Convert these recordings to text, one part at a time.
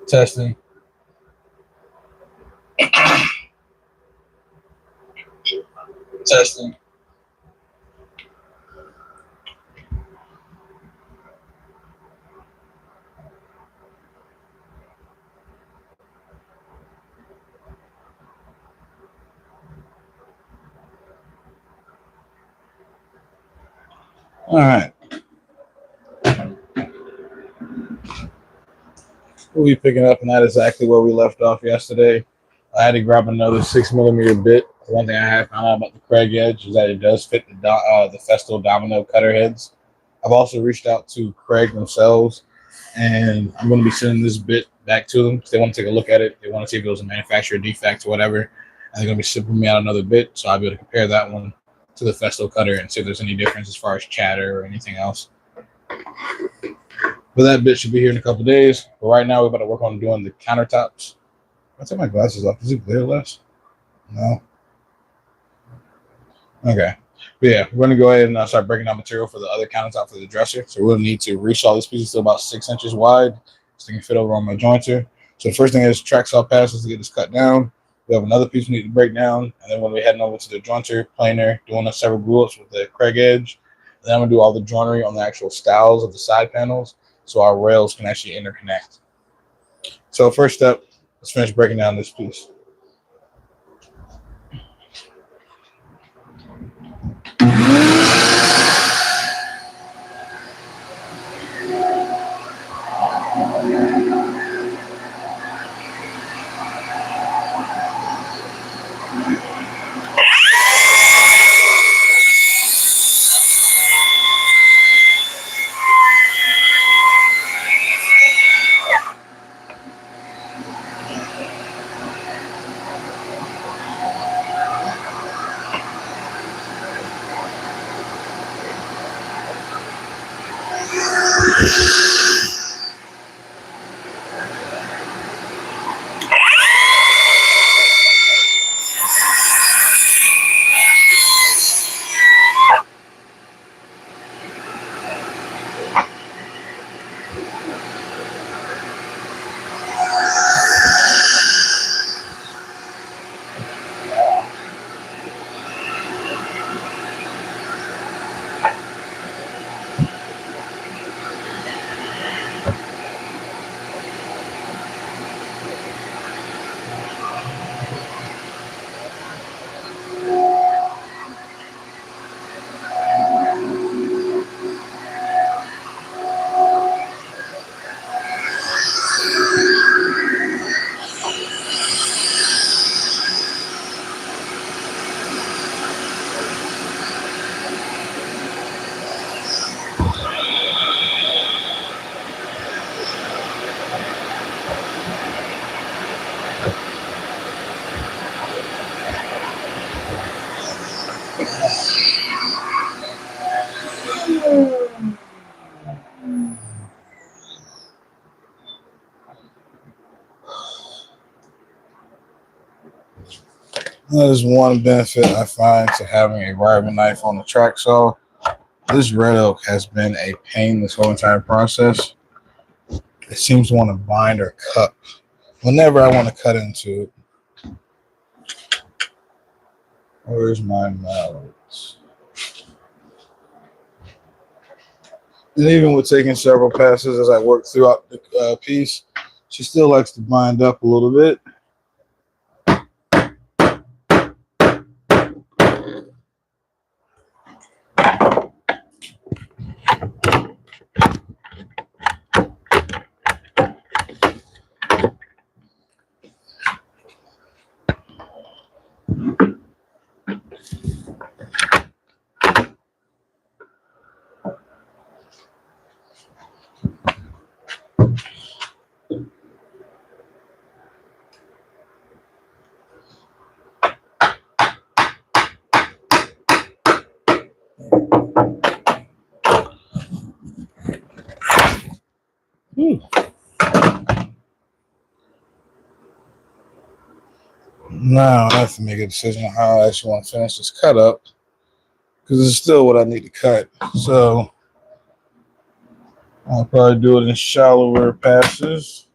Testing. Testing. All right. We'll be picking up not exactly where we left off yesterday. I had to grab another 6mm bit. One thing I have found out about the Kreg Edge is that it does fit the Festool domino cutter heads. I've also reached out to Kreg themselves, and I'm going to be sending this bit back to them because they want to take a look at it. They want to see if it was a manufacturer defect or whatever, and they're going to be shipping me out another bit, so I'll be able to compare that one to the Festool cutter and see if there's any difference as far as chatter or anything else. But that bit should be here in a couple of days. But right now, we're about to work on doing the countertops. I take my glasses off. Does it glare less? No. Okay. But yeah, we're going to go ahead and start breaking down material for the other countertop for the dresser. So we'll need to resaw this piece to about 6 inches wide so it can fit over on my jointer. So the first thing is track saw passes to get this cut down. We have another piece we need to break down. And then when we're heading over to the jointer, planer, doing several glue-ups with the Kreg Edge. And then I'm going to do all the joinery on the actual styles of the side panels so our rails can actually interconnect. So first step, let's finish breaking down this piece. That is one benefit I find to having a riving knife on the track saw. This red oak has been a pain this whole entire process. It seems to want to bind or cut whenever I want to cut into it. Where's my mallet? And even with taking several passes as I work throughout the piece, she still likes to bind up a little bit. Now I have to make a decision on how I actually want to finish this cut up because it's still what I need to cut. So I'll probably do it in shallower passes.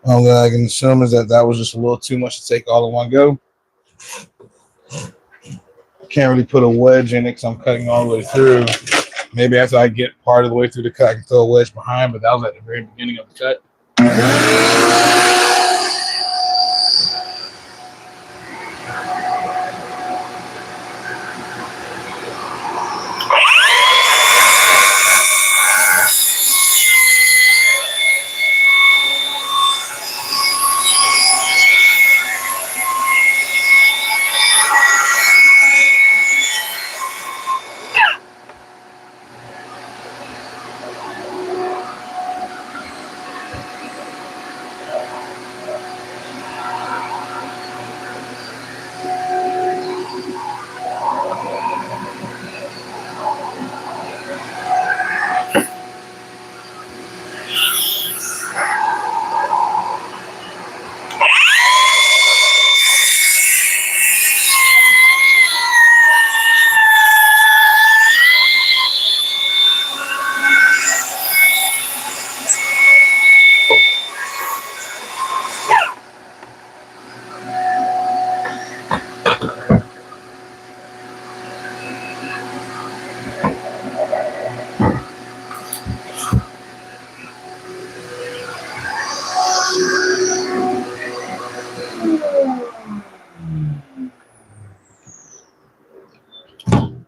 All that I can assume is that was just a little too much to take all in one go. Can't really put a wedge in it because I'm cutting all the way through. Maybe after I get part of the way through the cut, I can throw a wedge behind, but that was at the very beginning of the cut.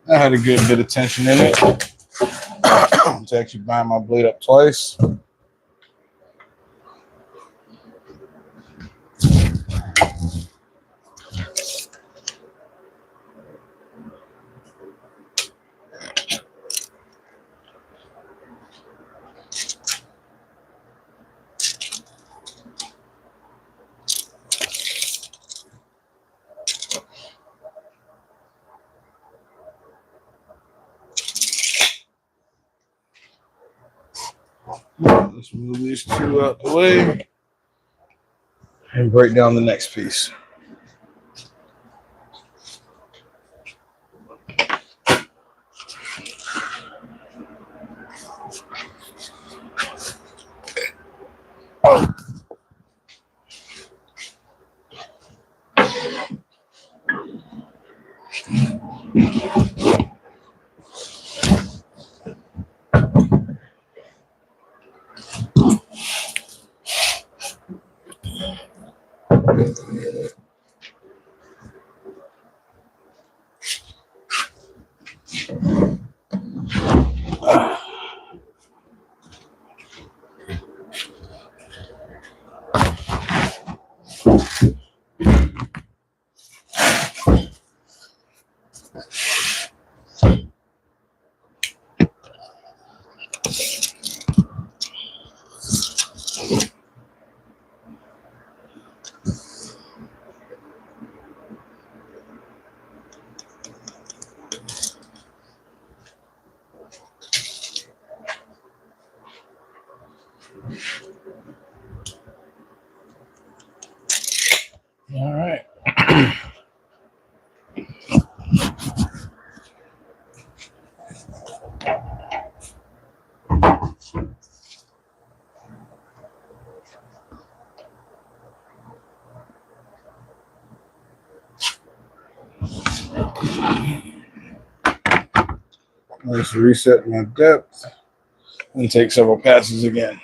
I had a good bit of tension in it to actually bind my blade up twice. Let's move these two out the way and break down the next piece. All right. Let's reset my depth and take several passes again.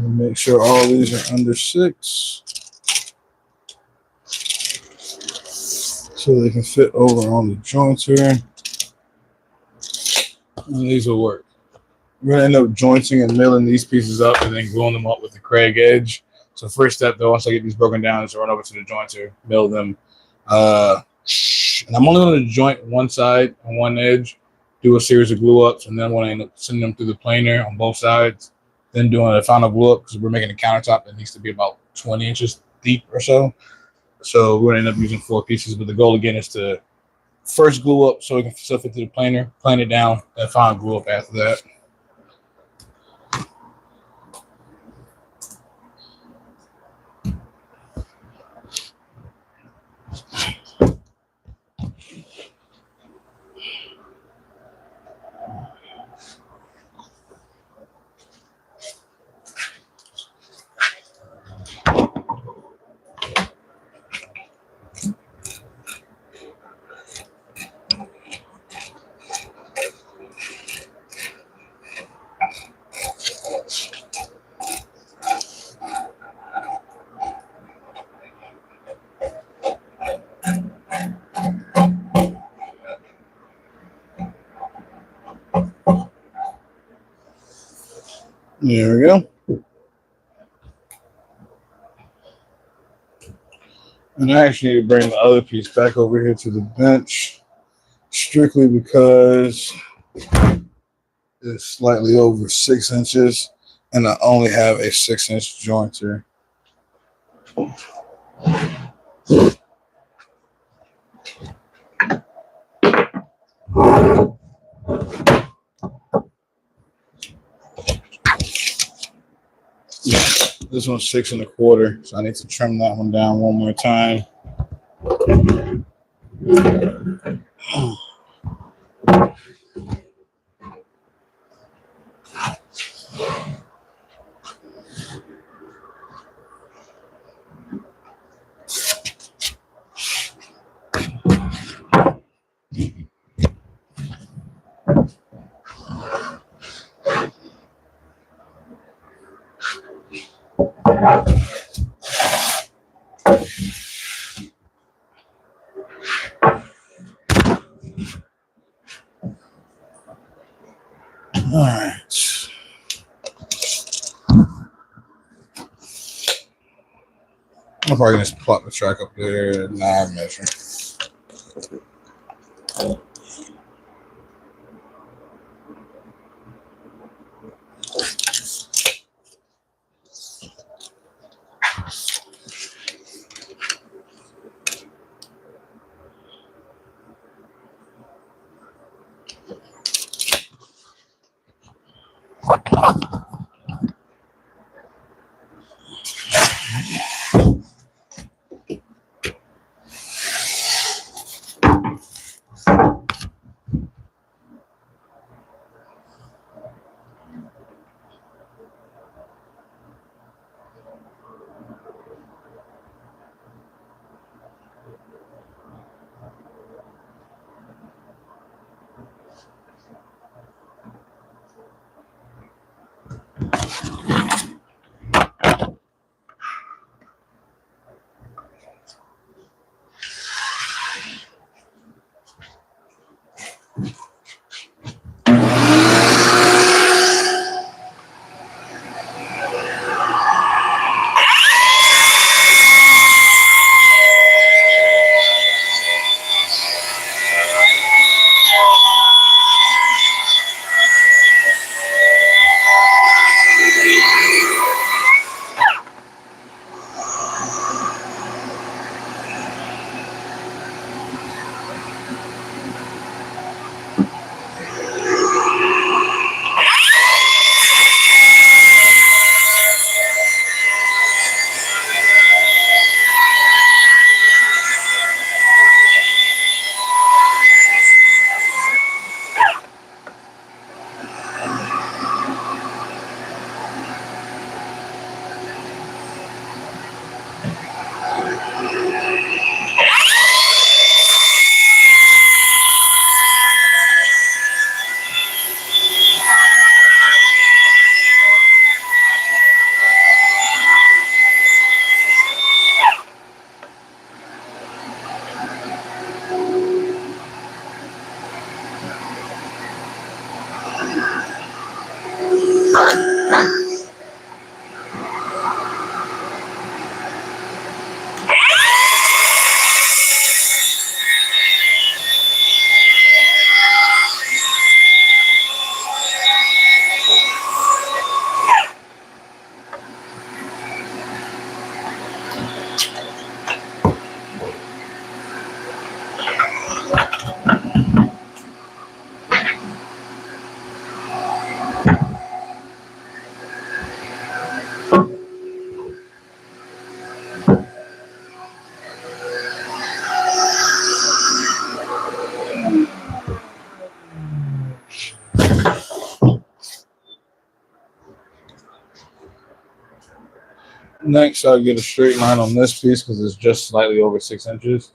Make sure all these are under 6 so they can fit over on the jointer. And these will work. We're going to end up jointing and milling these pieces up and then gluing them up with the Kreg edge. So first step, though, once I get these broken down, is to run over to the jointer, mill them. And I'm only going to joint one side on one edge, do a series of glue ups, and then when I end up sending them through the planer on both sides, then doing a final glue up because we're making a countertop that needs to be about 20 inches deep or so. So we're going to end up using 4 pieces, but the goal again is to first glue up so we can stuff it to the planer, plane it down, then final glue up after that. There we go. And I actually need to bring the other piece back over here to the bench strictly because it's slightly over 6 inches and I only have a 6-inch jointer. This one's 6 1/4, so I need to trim that one down one more time. All right. I'm probably going to plot the track up there. Nah, I'm measuring. Next, I'll get a straight line on this piece because it's just slightly over 6 inches.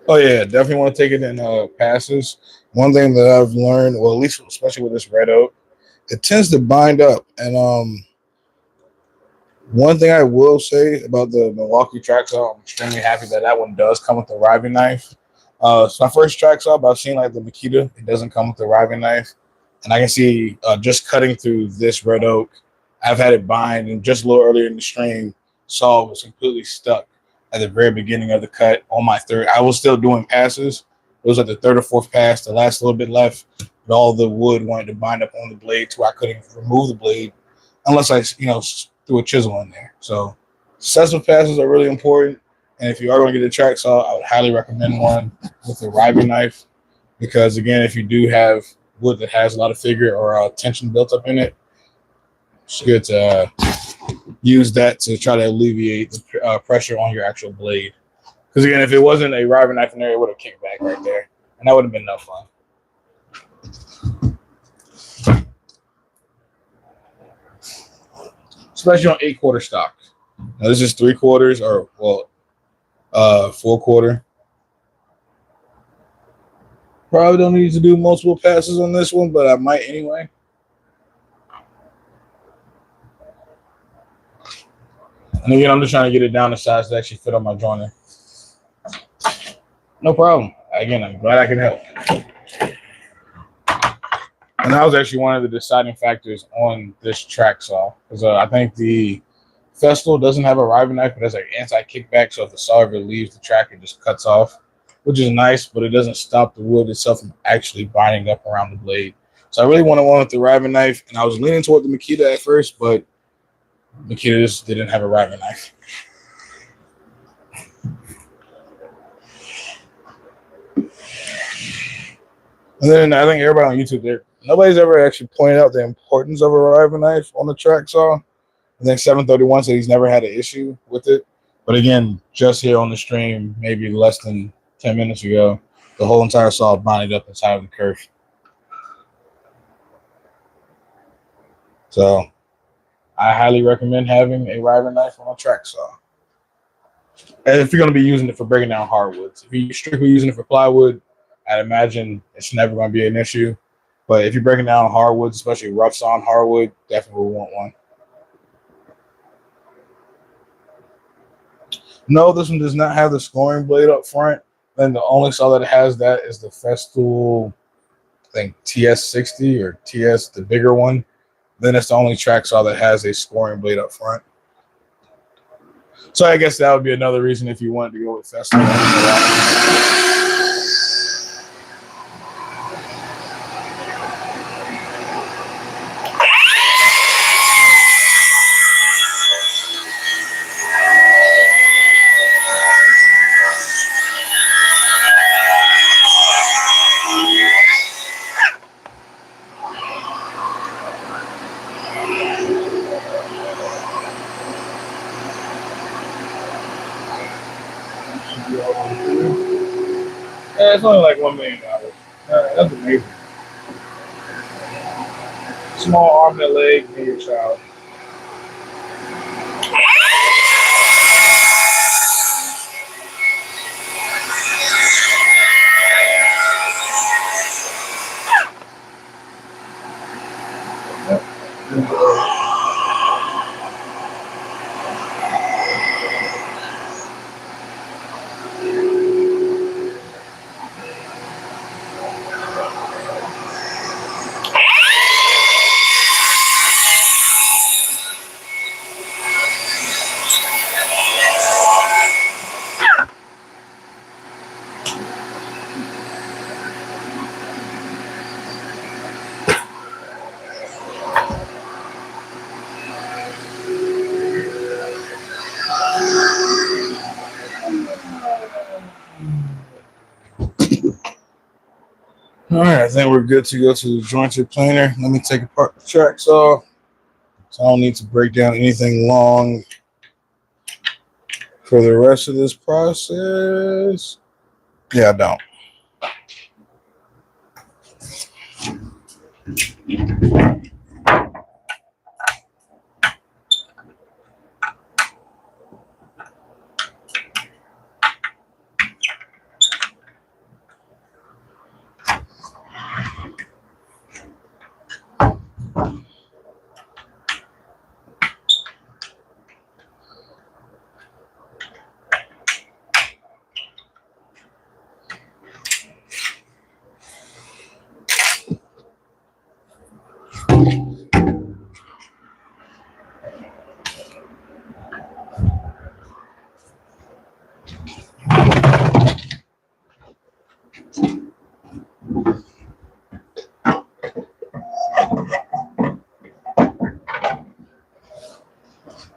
Oh yeah, definitely want to take it in passes. One thing that I've learned, well, at least especially with this red oak, it tends to bind up. And one thing I will say about the Milwaukee track saw, I'm extremely happy that that one does come with the riving knife. So my first track saw, I've seen like the Makita, it doesn't come with the riving knife, and I can see just cutting through this red oak, I've had it bind, and just a little earlier in the stream, saw was completely stuck at the very beginning of the cut on my third. I was still doing passes. It was like the third or fourth pass, the last little bit left, but all the wood wanted to bind up on the blade to where I couldn't remove the blade unless I, threw a chisel in there. So successful passes are really important. And if you are going to get a track saw, I would highly recommend one with a riving knife because, again, if you do have wood that has a lot of figure or tension built up in it, it's good to use that to try to alleviate the pressure on your actual blade. Because, again, if it wasn't a riving knife in there, it would have kicked back right there. And that would have been no fun. Especially on 8/4 stock. Now, this is 3/4 or, 4/4. Probably don't need to do multiple passes on this one, but I might anyway. And again, I'm just trying to get it down to size to actually fit on my joiner. No problem. Again, I'm glad I can help. And that was actually one of the deciding factors on this track saw. Because I think the Festool doesn't have a riving knife, but it's like anti-kickback. So if the saw ever leaves the track, it just cuts off, which is nice, but it doesn't stop the wood itself from actually binding up around the blade. So I really wanted one with the riving knife, and I was leaning toward the Makita at first, but Makita just didn't have a riving knife. And then I think everybody on YouTube nobody's ever actually pointed out the importance of a riving knife on the track saw. I think 731 said he's never had an issue with it. But again, just here on the stream, maybe less than 10 minutes ago, the whole entire saw binded up inside of the kerf. So I highly recommend having a riving knife on a track saw. And if you're going to be using it for breaking down hardwoods, if you're strictly using it for plywood, I'd imagine it's never going to be an issue. But if you're breaking down hardwoods, especially rough sawn hardwood, definitely will want one. No, this one does not have the scoring blade up front. Then the only saw that has that is the Festool, I think TS60 or TS, the bigger one. Then it's the only track saw that has a scoring blade up front. So I guess that would be another reason if you wanted to go with Festool. Yeah, it's only like $1 million. That's amazing. Small arm and leg near your child. All right, I think we're good to go to the jointed planer. Let me take apart the tracks off, so I don't need to break down anything long for the rest of this process. Yeah, I don't.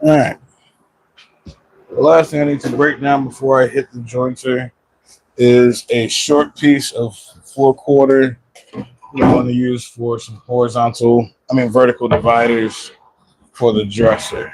All right. The last thing I need to break down before I hit the jointer is a short piece of 4/4 we're going to use for some vertical dividers for the dresser.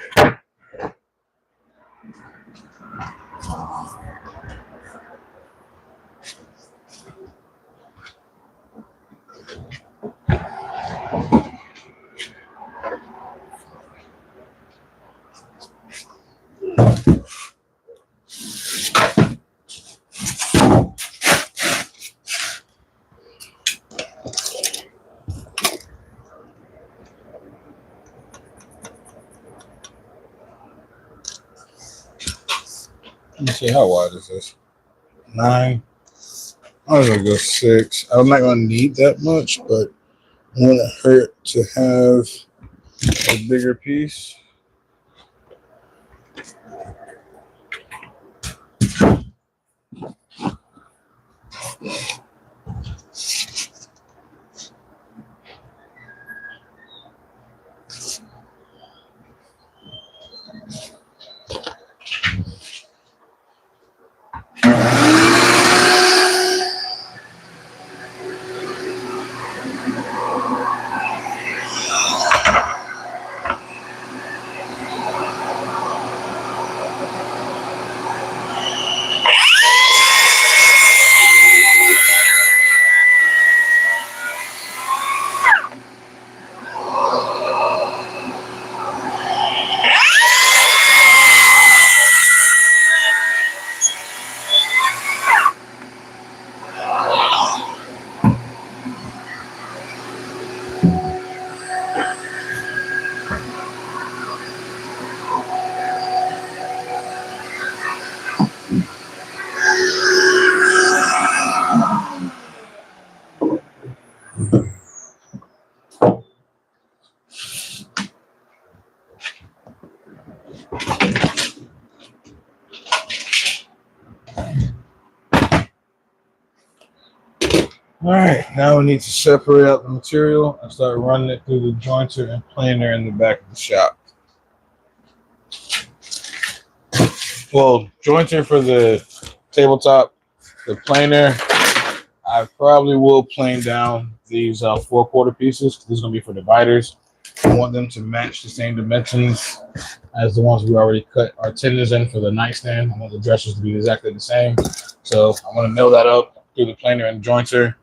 Let me see, how wide is this? 9. I was gonna go 6. I'm not gonna need that much, but it wouldn't hurt to have a bigger piece. All right, now we need to separate out the material and start running it through the jointer and planer in the back of the shop. Well, jointer for the tabletop, the planer, I probably will plane down these 4/4 pieces. This is going to be for dividers. I want them to match the same dimensions as the ones we already cut our tendons in for the nightstand. I want the dressers to be exactly the same. So I'm going to mill that up through the planer and jointer.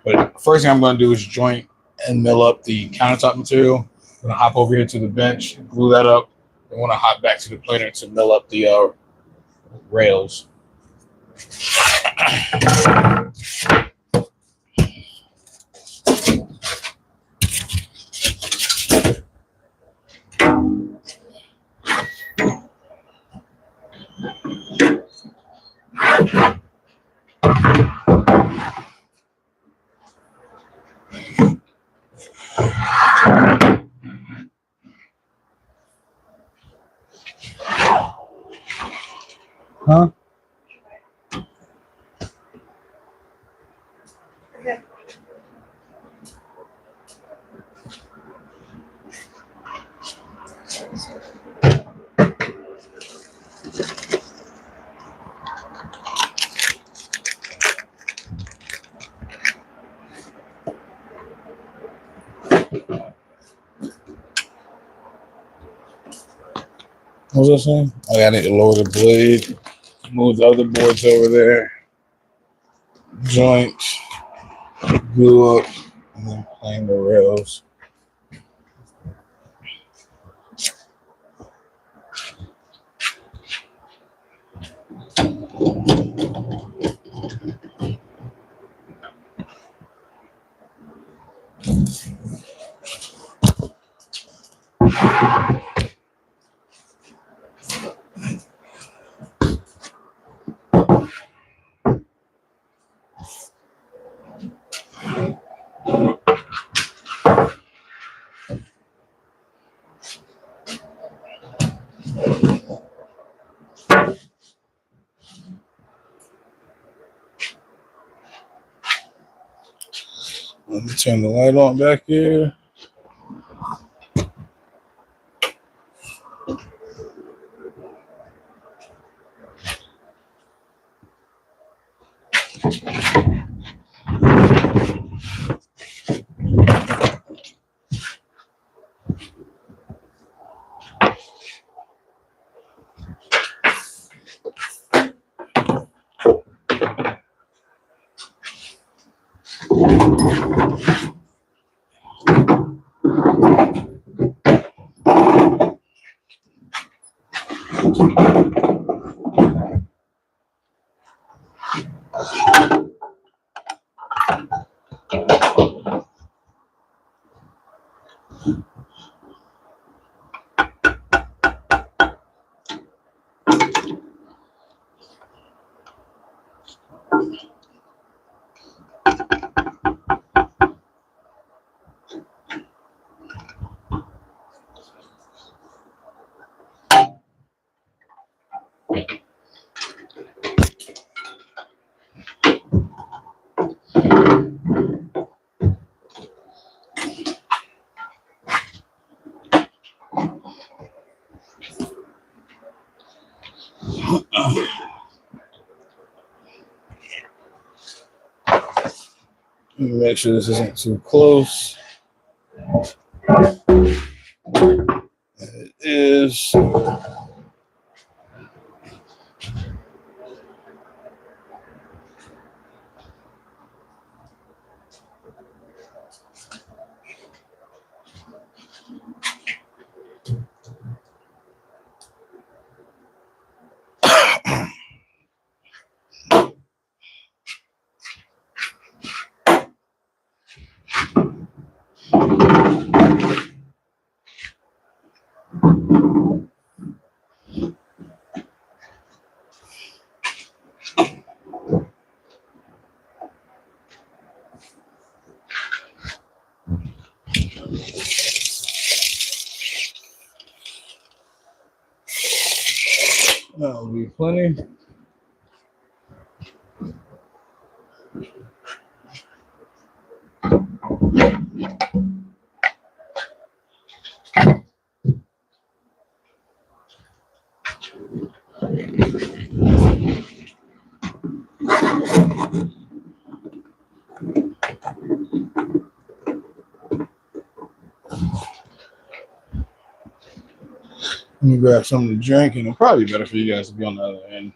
But first thing I'm going to do is joint and mill up the countertop material. I'm going to hop over here to the bench, glue that up. I want to hop back to the planer to mill up the rails. Huh? Okay. was I saying? Oh, yeah, I need to lower the blade. Move the other boards over there. Joint. Glue up. And then plane the rails. Let me turn the light on back here. Make sure this isn't too close. It is. That'll be plenty. Let me grab something to drink, and it'll probably be better for you guys to be on the other end.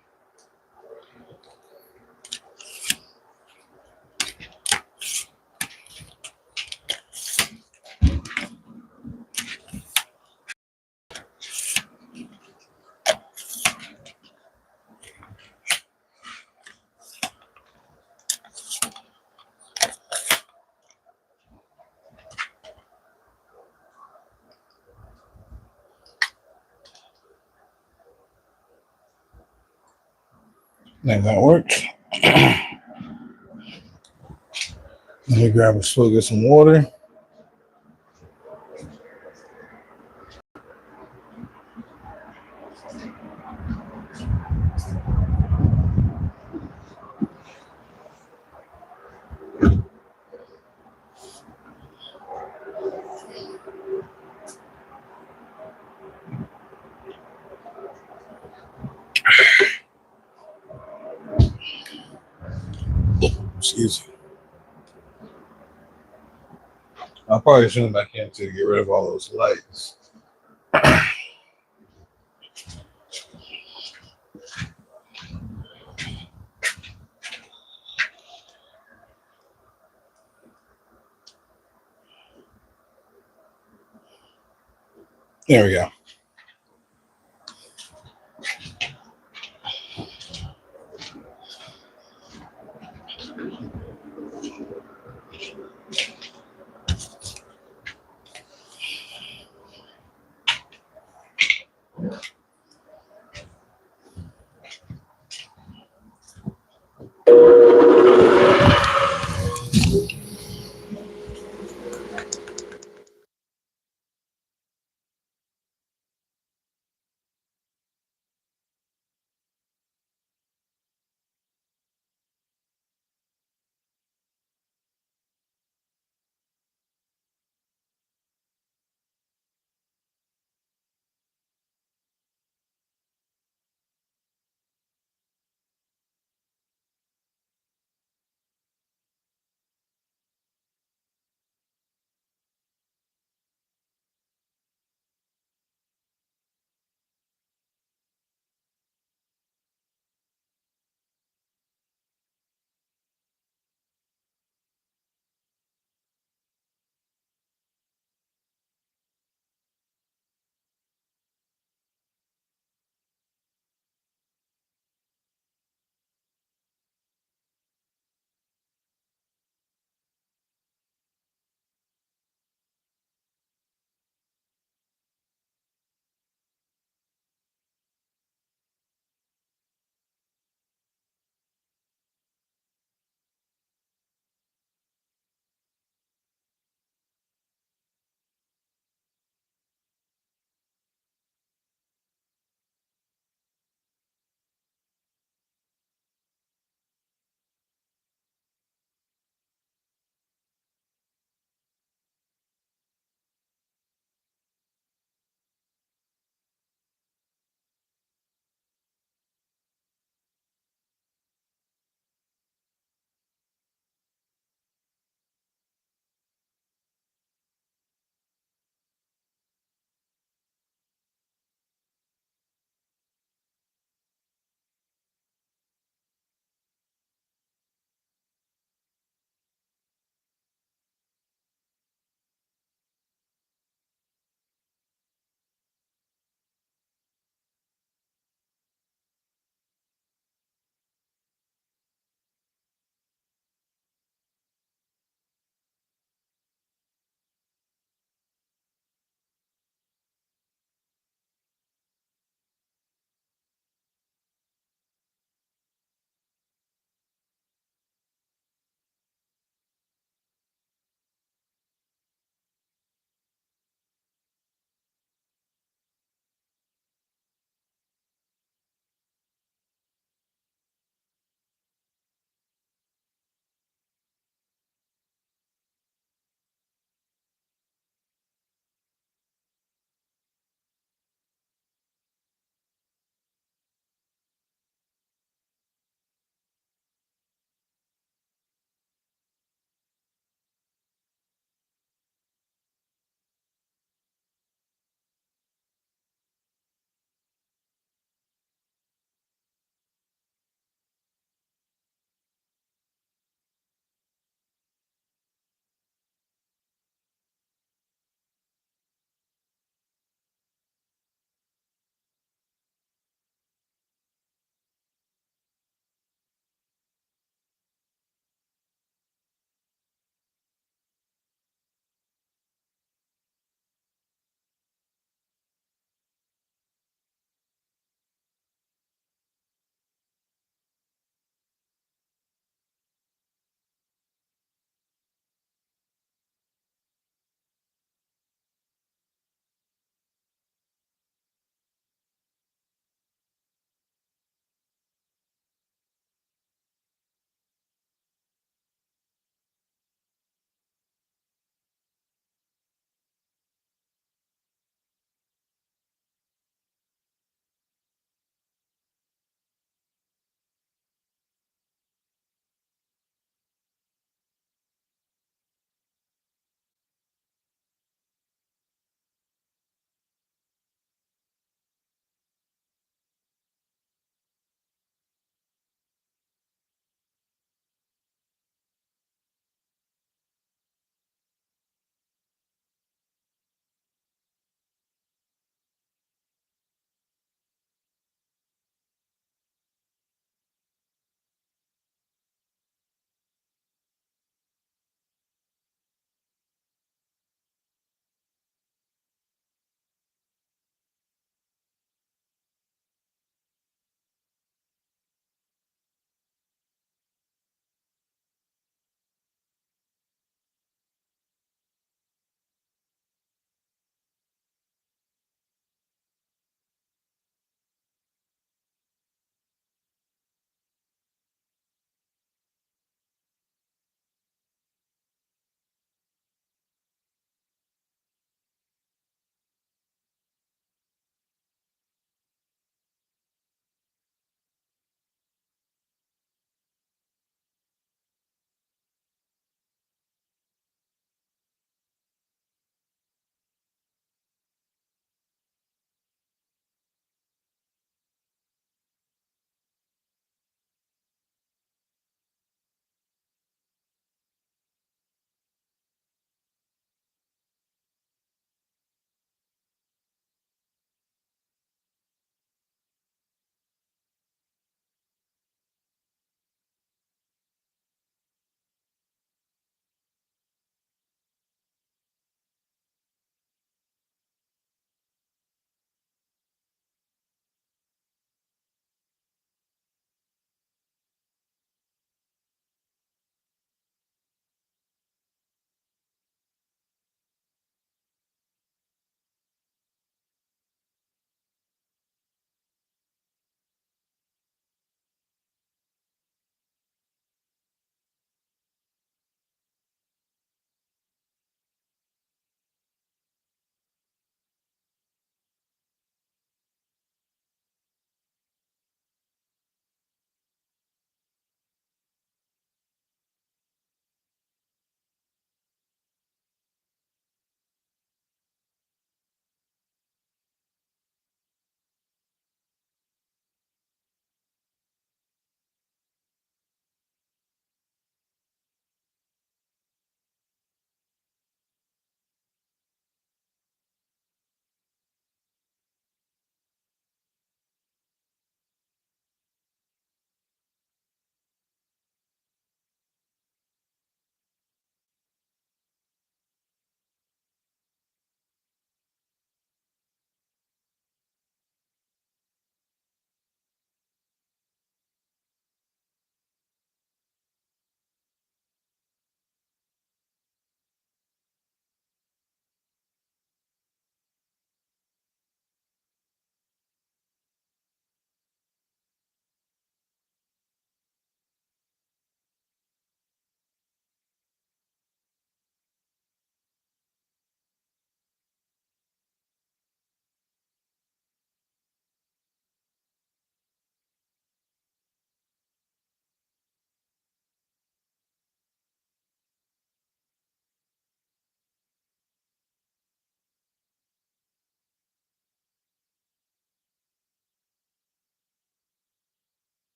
I think that works. Let me grab a swig of some water. Excuse me. I'll probably zoom back in to get rid of all those lights. There we go.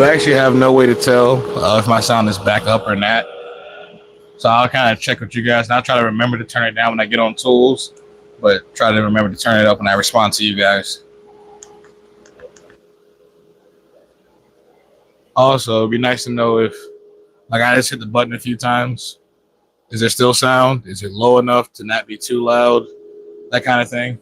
But I actually have no way to tell if my sound is back up or not. So I'll kind of check with you guys, and I'll try to remember to turn it down when I get on tools, but try to remember to turn it up when I respond to you guys. Also, it'd be nice to know if, like, I just hit the button a few times. Is there still sound? Is it low enough to not be too loud? That kind of thing.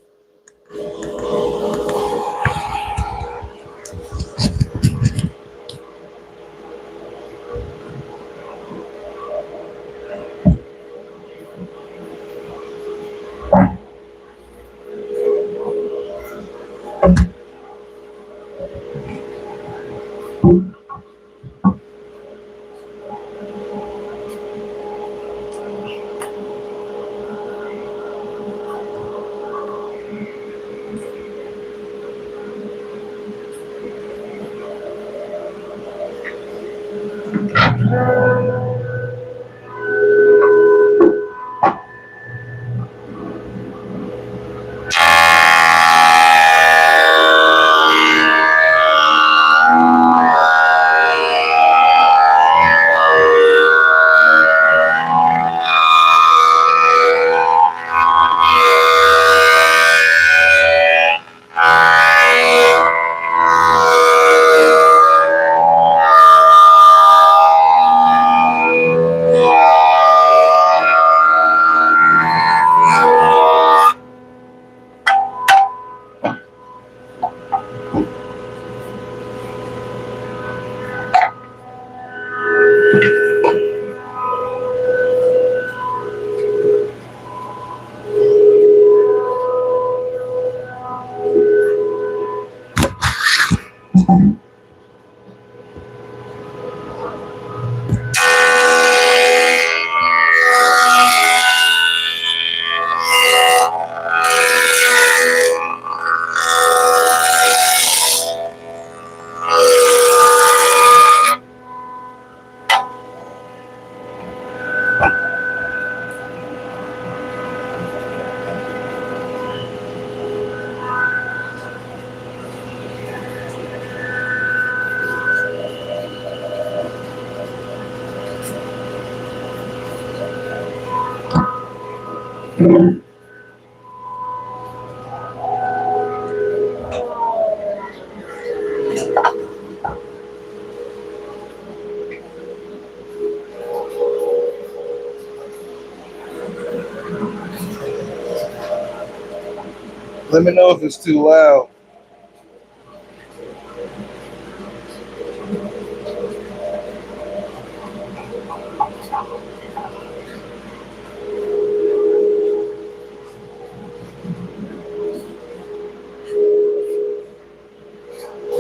Let me know if it's too loud.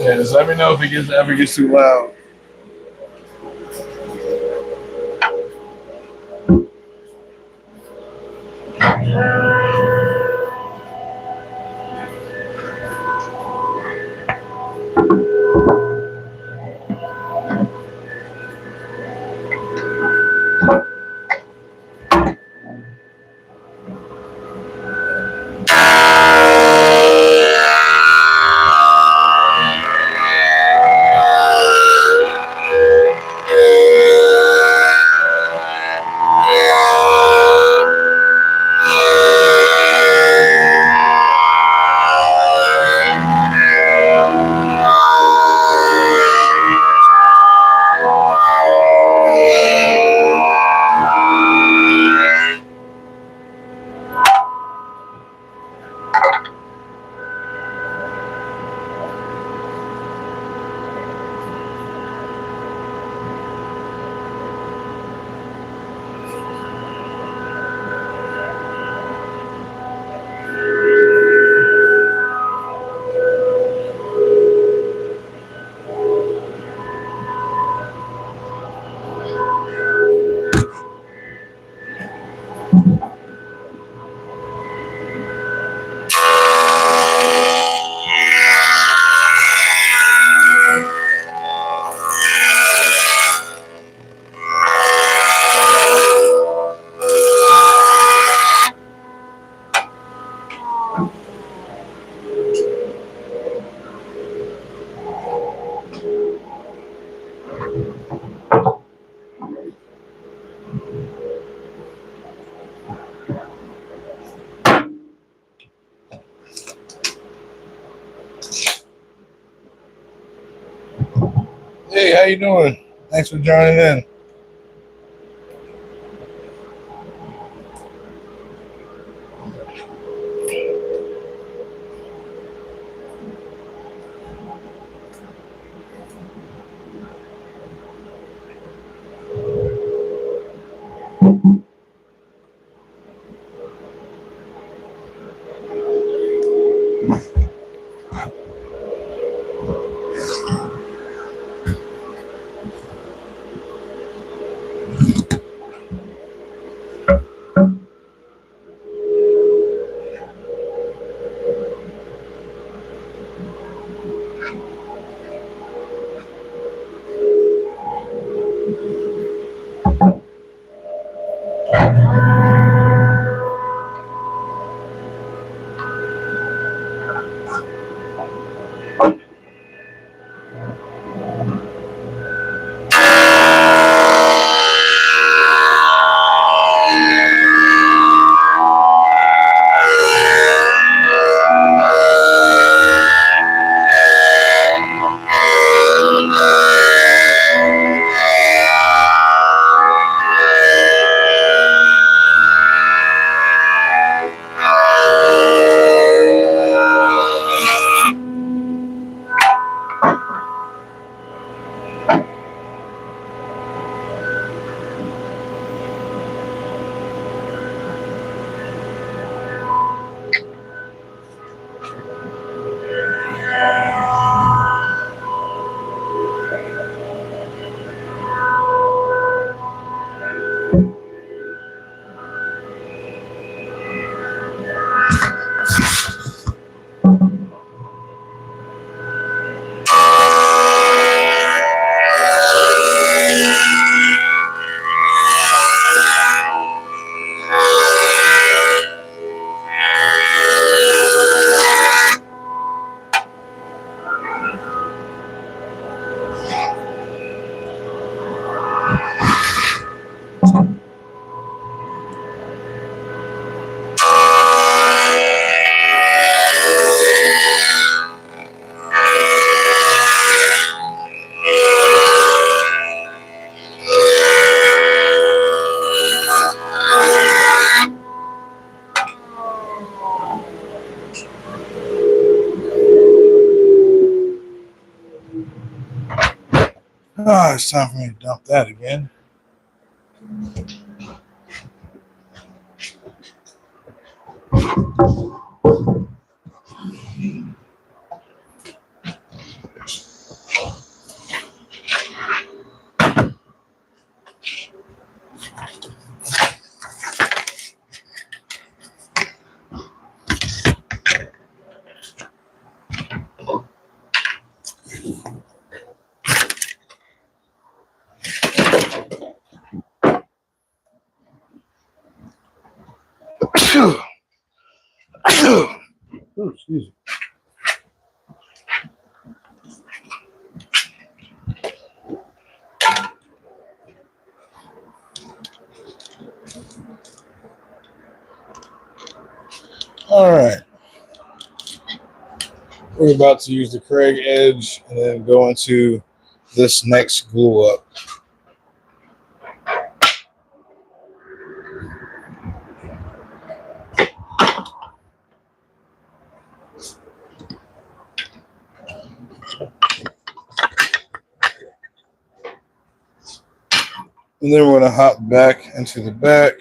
Yeah, just let me know if it ever gets too loud. Hey, how you doing? Thanks for joining in. Oh, it's time for me to dump that again. Oh, excuse me. All right. We're about to use the Kreg edge and then go into this next glue up. And then we're going to hop back into the back.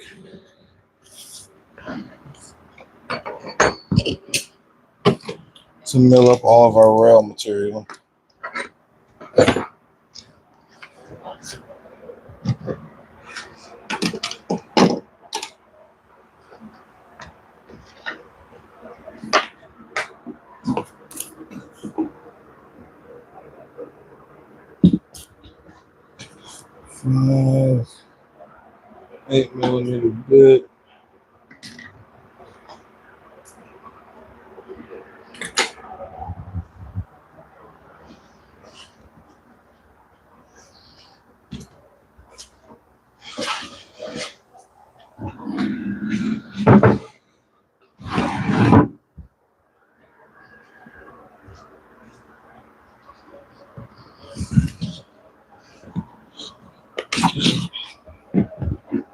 To mill up all of our rail material. Five, 8 millimeter bit.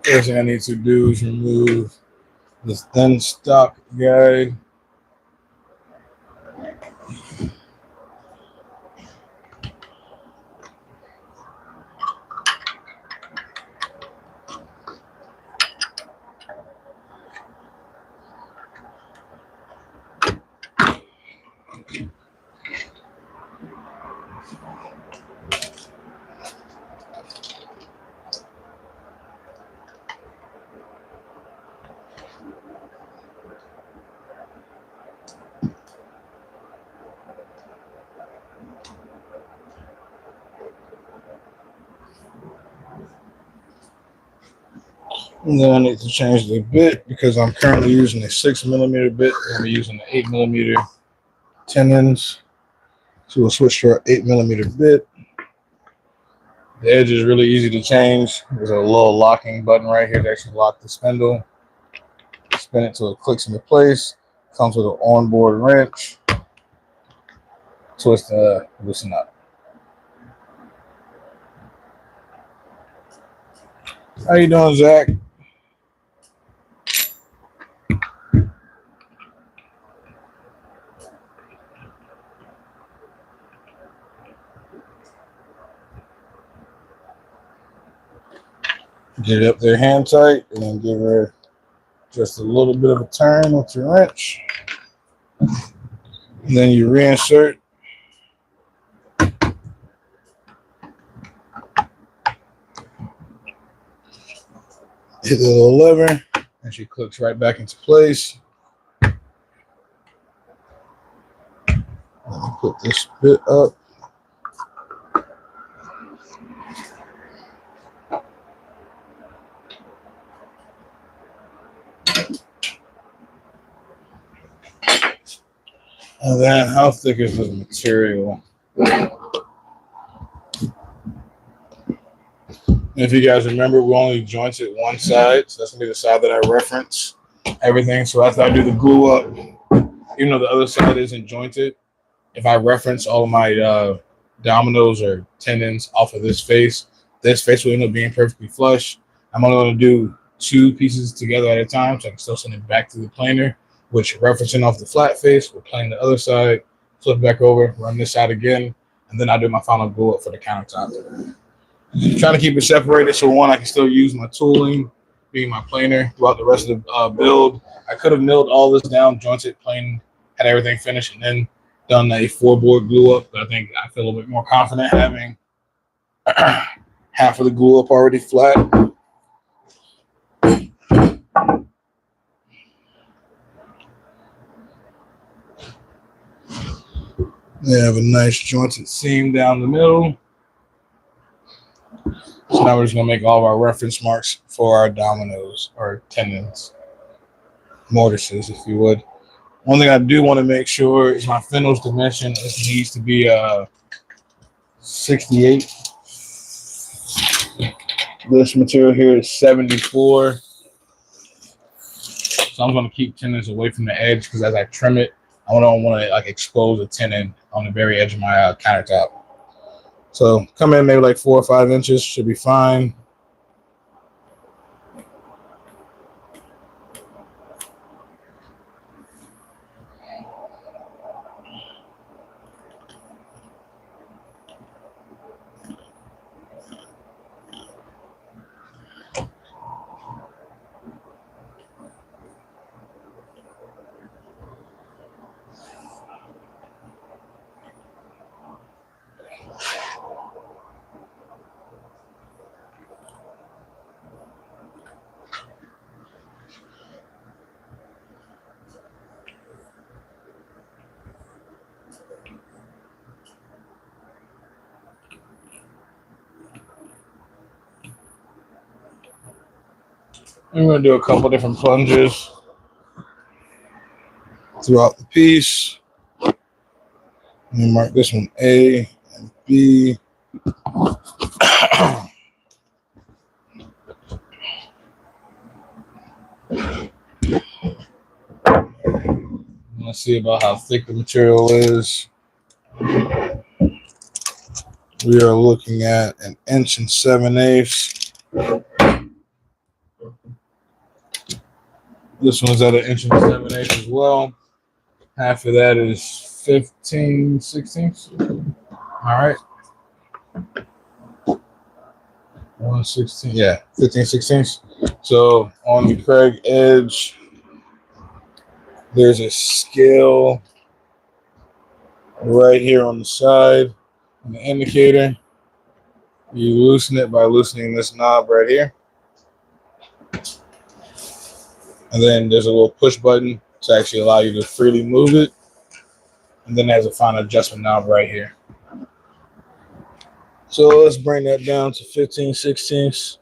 First thing I need to do is remove this thin stock guide. And then I need to change the bit because I'm currently using a 6mm bit. I'm using the 8mm tenons. So we'll switch to our 8mm bit. The edge is really easy to change. There's a little locking button right here to actually lock the spindle. Spin it till it clicks into place. Comes with an onboard wrench. Twist to loosen up. How you doing, Zach? Get it up there hand tight and then give her just a little bit of a turn with your wrench. And then you reinsert. Hit the little lever and she clicks right back into place. Let me put this bit up. And then how thick is the material? If you guys remember, we only jointed one side, so that's gonna be the side that I reference everything. So after I do the glue up, even though the other side isn't jointed, if I reference all of my dominoes or tendons off of this face will end up being perfectly flush. I'm only gonna do 2 pieces together at a time, so I can still send it back to the planer, which referencing off the flat face, we'll plane the other side, flip back over, run this side again, and then I do my final glue up for the countertop. I'm trying to keep it separated so one, I can still use my tooling, being my planer throughout the rest of the build. I could have milled all this down, jointed, planed, had everything finished, and then done a 4-board glue up, but I think I feel a little bit more confident having half of the glue up already flat. They have a nice jointed seam down the middle. So now we're just gonna make all of our reference marks for our dominoes or tendons, mortises, if you would. One thing I do want to make sure is my finials dimension. It needs to be 68. This material here is 74. So I'm gonna keep tendons away from the edge because as I trim it, I don't want to like expose a tendon on the very edge of my countertop. So come in maybe like 4 or 5 inches, should be fine. I'm going to do a couple different plunges throughout the piece. Let me mark this one A and B. Let's see about how thick the material is. We are looking at 1 7/8 inches. This one's at 1.7 inches as well. Half of that is 15/16. All right. 1/16. Yeah, 15/16. So on the Kreg edge, there's a scale right here on the side, and the indicator. You loosen it by loosening this knob right here. And then there's a little push button to actually allow you to freely move it. And then there's a fine adjustment knob right here. So let's bring that down to 15/16.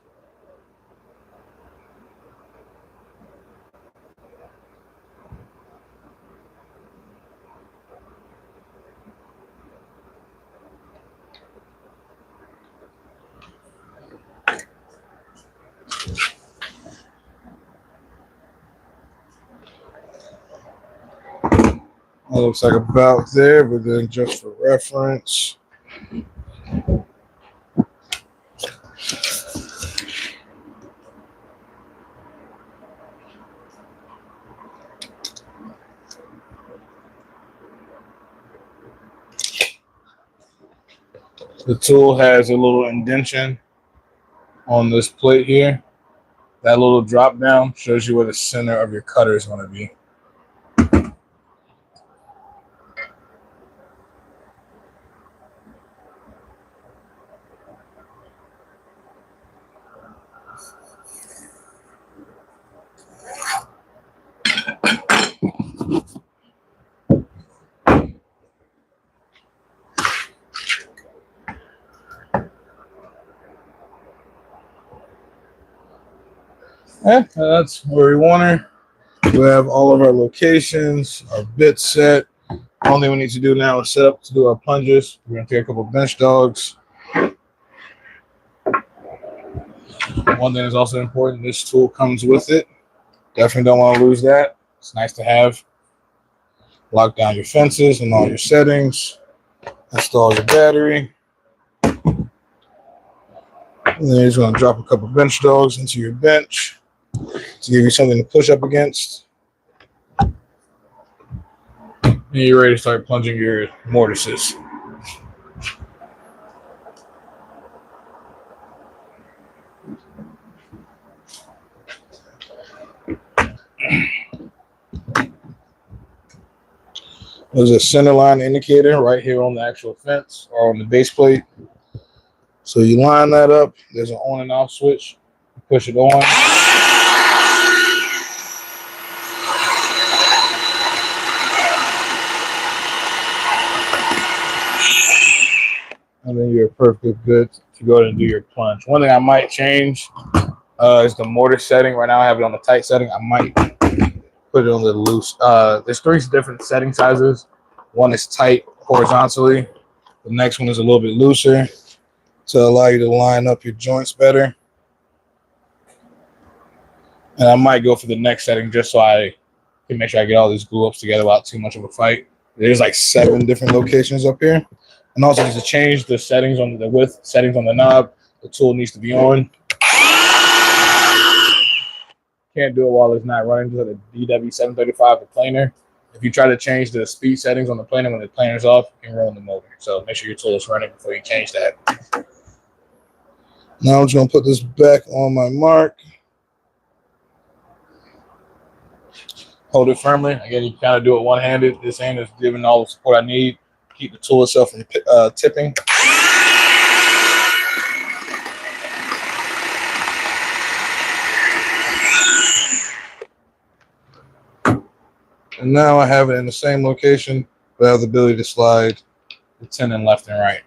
That looks like about there, but then just for reference, the tool has a little indentation on this plate here. That little drop down shows you where the center of your cutter is going to be. That's where we want her. We have all of our locations, our bits set. Only thing we need to do now is set up to do our plunges. We're going to take a couple bench dogs. One thing is also important, this tool comes with it. Definitely don't want to lose that. It's nice to have. Lock down your fences and all your settings. Install your battery. And then you're just going to drop a couple bench dogs into your bench to give you something to push up against. And you're ready to start plunging your mortises. There's a center line indicator right here on the actual fence or on the base plate. So you line that up. There's an on and off switch. You push it on. And then you're perfectly good to go ahead and do your plunge. One thing I might change is the mortar setting. Right now I have it on the tight setting. I might put it on the loose. There's 3 different setting sizes. One is tight horizontally. The next one is a little bit looser to allow you to line up your joints better. And I might go for the next setting just so I can make sure I get all these glue ups together without too much of a fight. There's like 7 different locations up here. And also to change the settings on the width settings on the knob, the tool needs to be on. Can't do it while it's not running to the DW735, the planer. If you try to change the speed settings on the planer when the planer's off, you can ruin the motor. So make sure your tool is running before you change that. Now I'm just going to put this back on my mark. Hold it firmly. Again, you can kind of do it one-handed. This hand is giving all the support I need. Keep the tool itself from tipping. And now I have it in the same location, but I have the ability to slide the tenon left and right.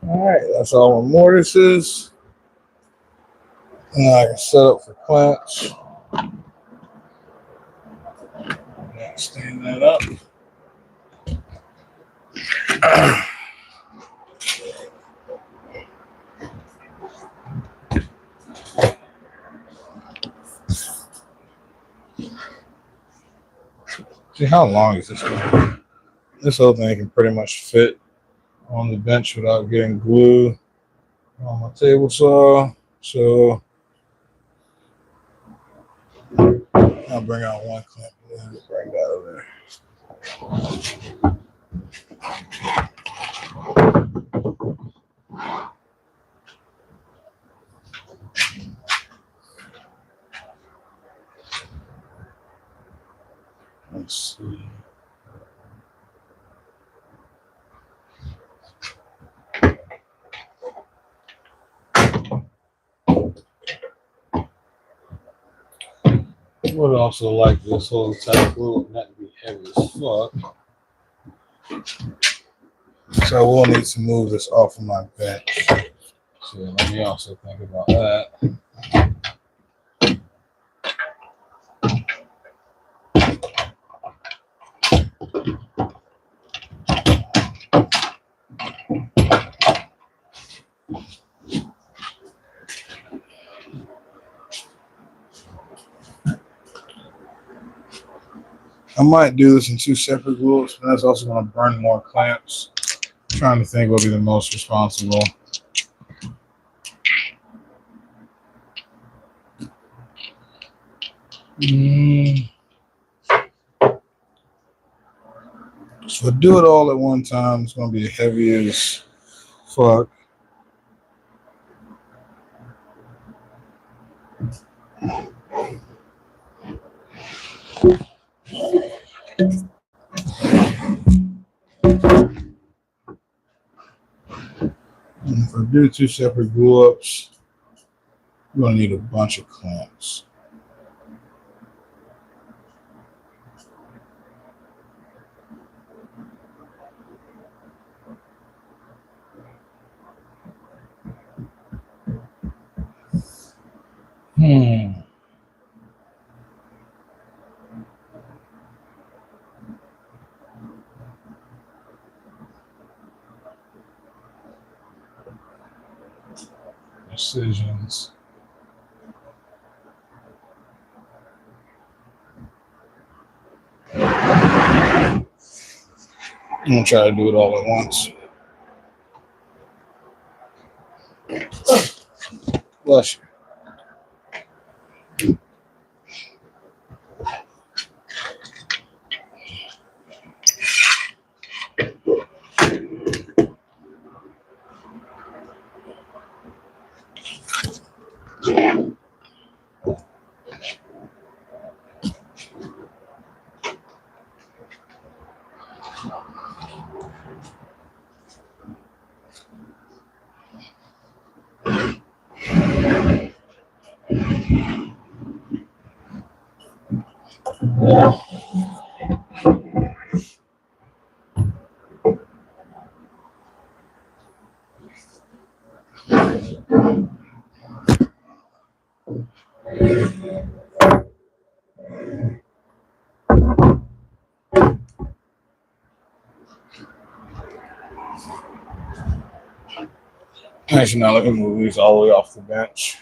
All right, that's all my mortises. Now I can set up for clamps. Now stand that up. See, how long is this one? This whole thing can pretty much fit on the bench without getting glue on my table saw. So I'll bring out one clamp and bring that over there. Let's see. I would also like this whole type glue not to be heavy as fuck. So I will need to move this off of my bench. So let me also think about that. I might do this in two separate glues, but that's also going to burn more clamps. I'm trying to think what would be the most responsible. So if I do it all at one time, it's going to be heavy as fuck. And if I do two separate glue ups, I'm going to need a bunch of clamps. Decisions. I'm going to try to do it all at once. Bless you. Actually, now look at movies all the way off the bench.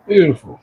Beautiful.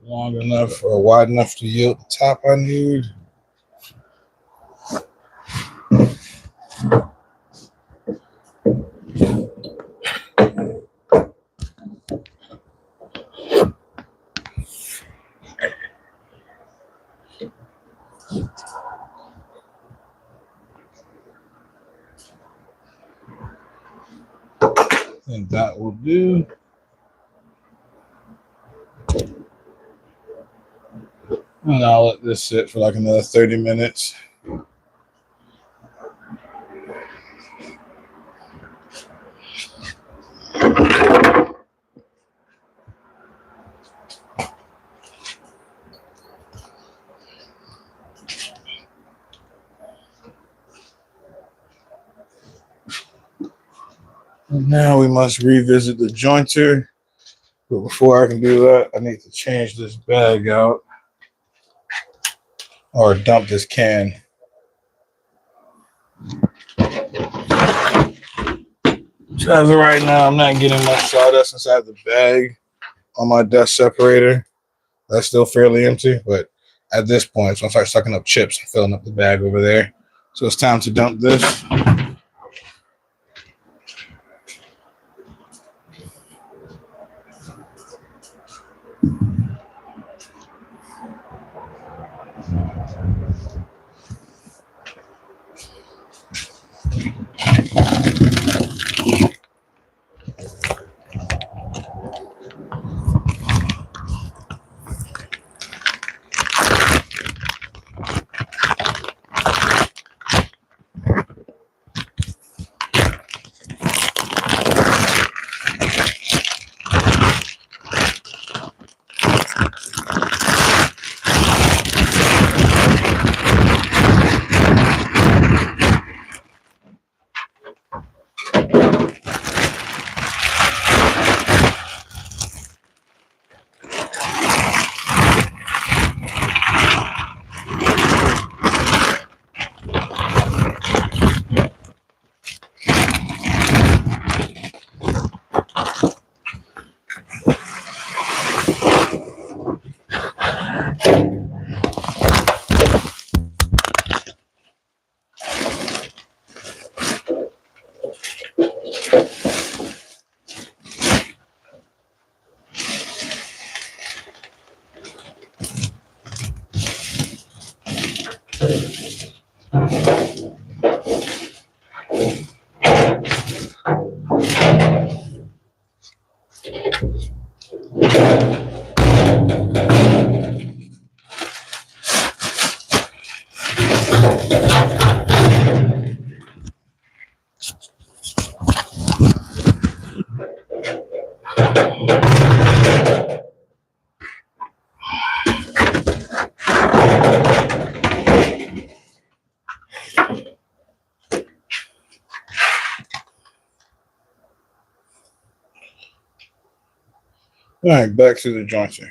Long enough or wide enough to yield the top I need. I think that will do. And I'll let this sit for like another 30 minutes. And now we must revisit the jointer. But before I can do that, I need to change this bag out or dump this can. So as of right now, I'm not getting much sawdust inside the bag on my dust separator. That's still fairly empty, but at this point, it's gonna start sucking up chips and filling up the bag over there. So it's time to dump this. All right, back to the jointer.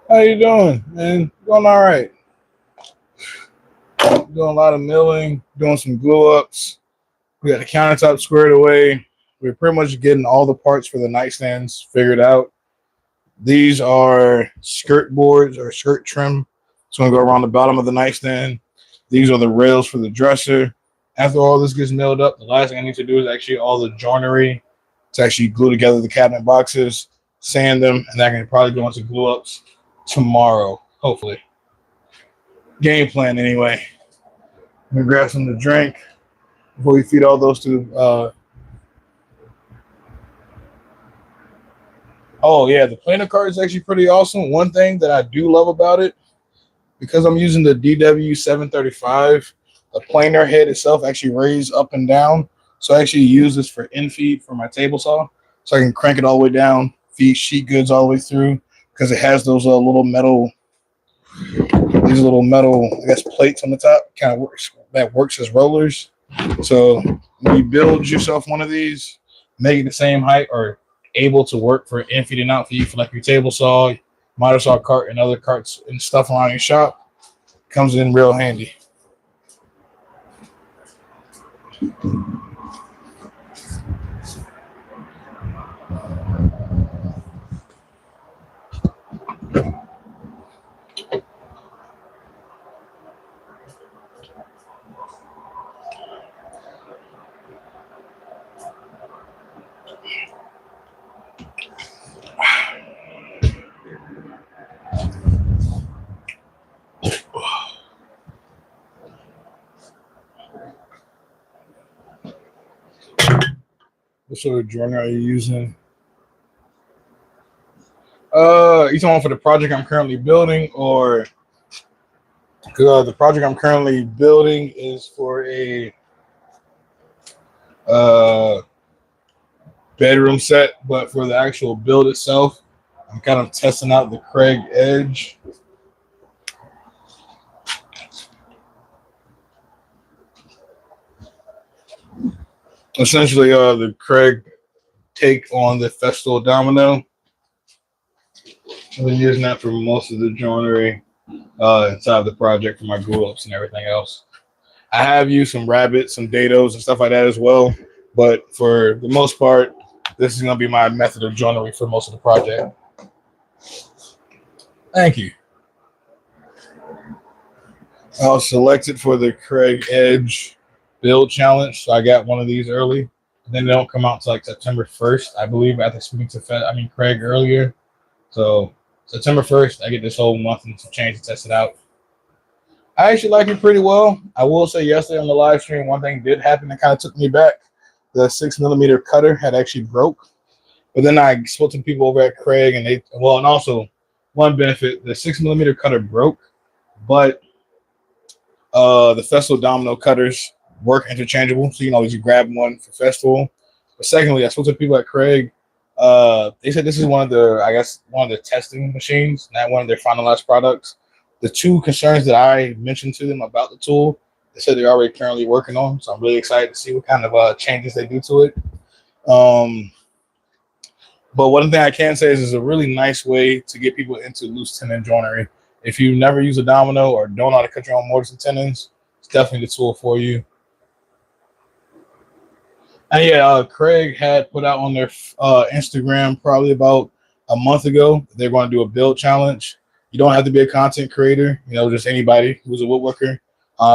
How you doing, man? Doing all right. Doing a lot of milling, doing some glue ups. We got the countertop squared away. We're pretty much getting all the parts for the nightstands figured out. These are skirt boards or skirt trim. It's going to go around the bottom of the nightstand. These are the rails for the dresser. After all this gets milled up, the last thing I need to do is actually all the joinery to actually glue together the cabinet boxes, sand them, and that can probably go into glue ups tomorrow, hopefully. Game plan, anyway. I'm going to grab some to drink before we feed all those to. Oh, yeah, the planer card is actually pretty awesome. One thing that I do love about it, because I'm using the DW735, the planer head itself actually raised up and down. So I actually use this for infeed for my table saw. So I can crank it all the way down, feed sheet goods all the way through, because it has those little metal, I guess, plates on the top. Kind of works as rollers. So when you build yourself one of these, make it the same height or able to work for infeed and outfeed for like your table saw, miter saw cart, and other carts and stuff around your shop, comes in real handy. What sort of joiner are you using? You talking for the project I'm currently building, or the project I'm currently building is for a bedroom set, but for the actual build itself, I'm kind of testing out the Kreg Edge. Essentially, the Kreg take on the Festool Domino. I've been using that for most of the joinery inside the project for my glue ups and everything else. I have used some rabbits, some dados, and stuff like that as well. But for the most part, this is going to be my method of joinery for most of the project. Thank you. I was selected for the Kreg Edge build challenge, so I got one of these early. And then they don't come out until like September 1st, I believe, after speaking to Kreg earlier. So September 1st, I get this whole month and some change to test it out. I actually like it pretty well. I will say yesterday on the live stream, one thing did happen that kind of took me back. The 6mm cutter had actually broke. But then I spoke to people over at Kreg, and and also one benefit, the 6mm cutter broke, but the Festool Domino cutters work interchangeable. So you can always grab one for Festool. But secondly, I spoke to people at Kreg. They said this is one of the testing machines, not one of their finalized products. The two concerns that I mentioned to them about the tool, they said they're already currently working on. So I'm really excited to see what kind of changes they do to it. But one thing I can say is it's a really nice way to get people into loose tenon joinery. If you never use a domino or don't know how to cut your own mortise and tenons, it's definitely the tool for you. And yeah, Kreg had put out on their Instagram probably about a month ago, they're going to do a build challenge. You don't have to be a content creator, just anybody who's a woodworker.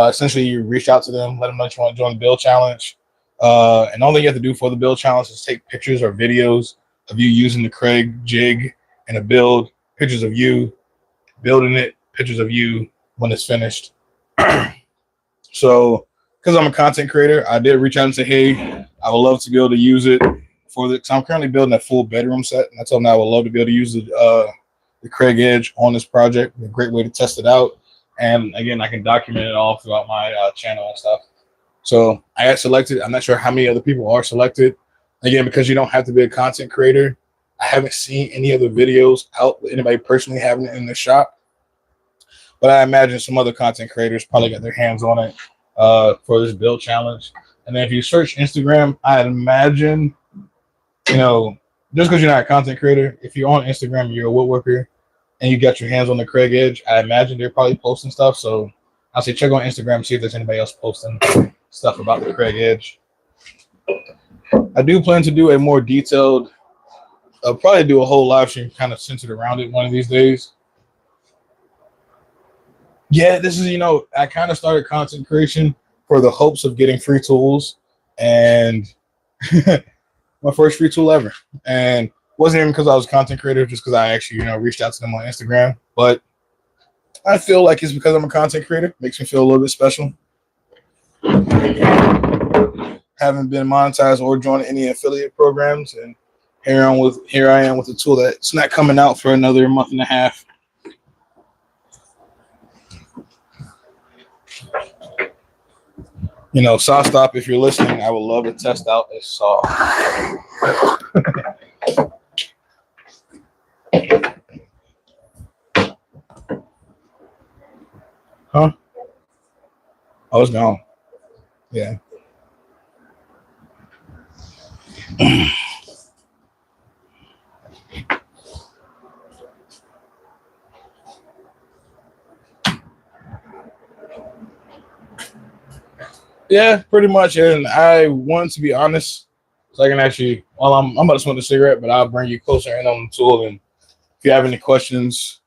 Essentially, you reach out to them, let them know you want to join the build challenge. And all you have to do for the build challenge is take pictures or videos of you using the Kreg jig in a build, pictures of you building it, pictures of you when it's finished. So, because I'm a content creator, I did reach out and say, hey, I would love to be able to use it for the. So I'm currently building a full bedroom set, and I told them I would love to be able to use the Kreg Edge on this project. A great way to test it out. And again, I can document it all throughout my channel and stuff. So I got selected. I'm not sure how many other people are selected. Again, because you don't have to be a content creator, I haven't seen any other videos out with anybody personally having it in the shop. But I imagine some other content creators probably got their hands on it for this build challenge. And then if you search Instagram, I'd imagine, you know, just because you're not a content creator, if you're on Instagram, you're a woodworker, and you got your hands on the Kreg Edge, I imagine they're probably posting stuff. So I'll say check on Instagram and see if there's anybody else posting stuff about the Kreg Edge. I do plan to do a more detailed, I'll probably do a whole live stream kind of centered around it one of these days. Yeah, this is, you know, I kind of started content creation for the hopes of getting free tools, and my first free tool ever. And wasn't even because I was a content creator, just because I actually, you know, reached out to them on Instagram. But I feel like it's because I'm a content creator. Makes me feel a little bit special. Haven't been monetized or joined any affiliate programs, and here I am with a tool that's not coming out for another month and a half. You know, Saw Stop, if you're listening, I would love to test out a saw. Huh? Oh, it's gone. Yeah. Yeah, pretty much. And I want to be honest, so I can actually, well, I'm about to smoke a cigarette, but I'll bring you closer in on the tool. And if you have any questions,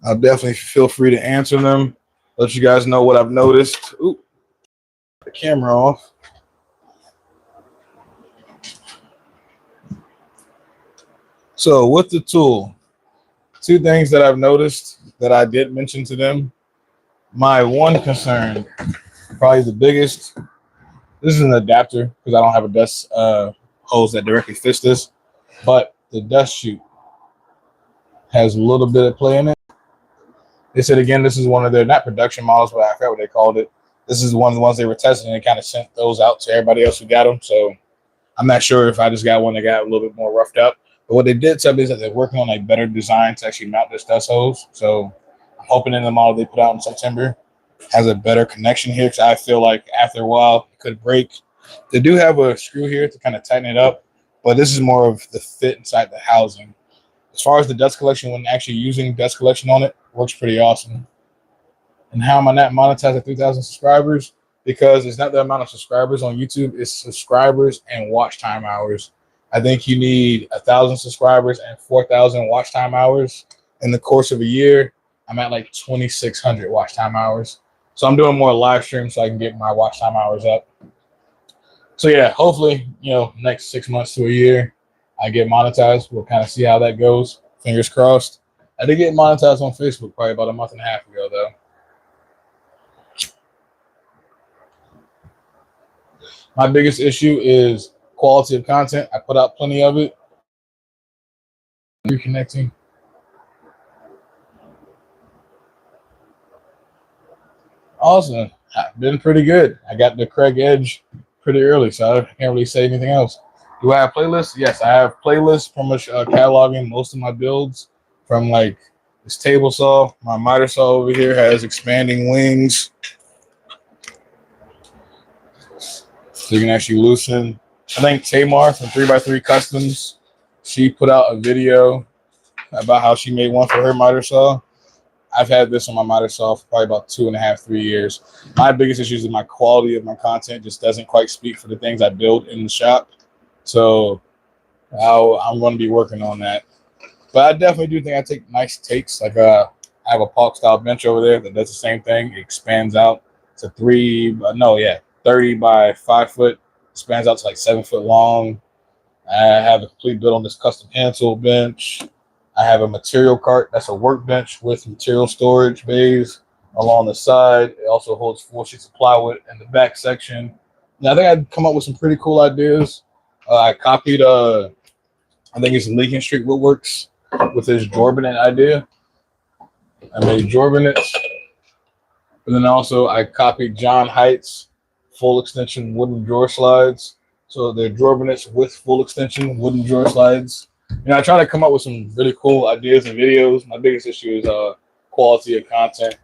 I'll definitely feel free to answer them. Let you guys know what I've noticed. Ooh, the camera off. So with the tool, two things that I've noticed that I did mention to them. My one concern, probably the biggest, this is an adapter because I don't have a dust hose that directly fits this, but the dust chute has a little bit of play in it. They said, again, this is one of their, not production models, but I forgot what they called it. This is one of the ones they were testing, and kind of sent those out to everybody else who got them. So I'm not sure if I just got one that got a little bit more roughed up. But what they did tell me is that they're working on a better design to actually mount this dust hose. So I'm hoping in the model they put out in September has a better connection here, because I feel like after a while it could break. They do have a screw here to kind of tighten it up, but this is more of the fit inside the housing. As far as the dust collection, when actually using dust collection on it, works pretty awesome. And how am I not monetized at 3,000 subscribers? Because it's not the amount of subscribers on YouTube, it's subscribers and watch time hours. I think you need 1,000 subscribers and 4,000 watch time hours. In the course of a year, I'm at like 2,600 watch time hours. So I'm doing more live streams so I can get my watch time hours up. So yeah, hopefully, you know, next 6 months to a year, I get monetized. We'll kind of see how that goes. Fingers crossed. I did get monetized on Facebook probably about a month and a half ago, though. My biggest issue is quality of content. I put out plenty of it. Reconnecting. Awesome. Been pretty good. I got the Kreg Edge pretty early, so I can't really say anything else. Do I have playlists? Yes, I have playlists from cataloging most of my builds, from like this table saw. My miter saw over here has expanding wings, so you can actually loosen. I think Tamar from 3x3 Customs, she put out a video about how she made one for her miter saw. I've had this on my miter saw for probably about 2.5, 3 years. My biggest issue is my quality of my content just doesn't quite speak for the things I build in the shop. So I'm going to be working on that. But I definitely do think I take nice takes. Like I have a Palk style bench over there that does the same thing. It expands out to 30 by 5 foot. Expands out to like 7 foot long. I have a complete build on this custom hand tool bench. I have a material cart. That's a workbench with material storage bays along the side. It also holds 4 sheets of plywood in the back section. Now, I think I'd come up with some pretty cool ideas. I copied, I think it's Lincoln Street Woodworks. with his Jorbanet idea. I made Jorbinets, and then also I copied John Height's full extension wooden drawer slides. So they're Jorbinets with full extension wooden drawer slides. I try to come up with some really cool ideas and videos. My biggest issue is quality of content.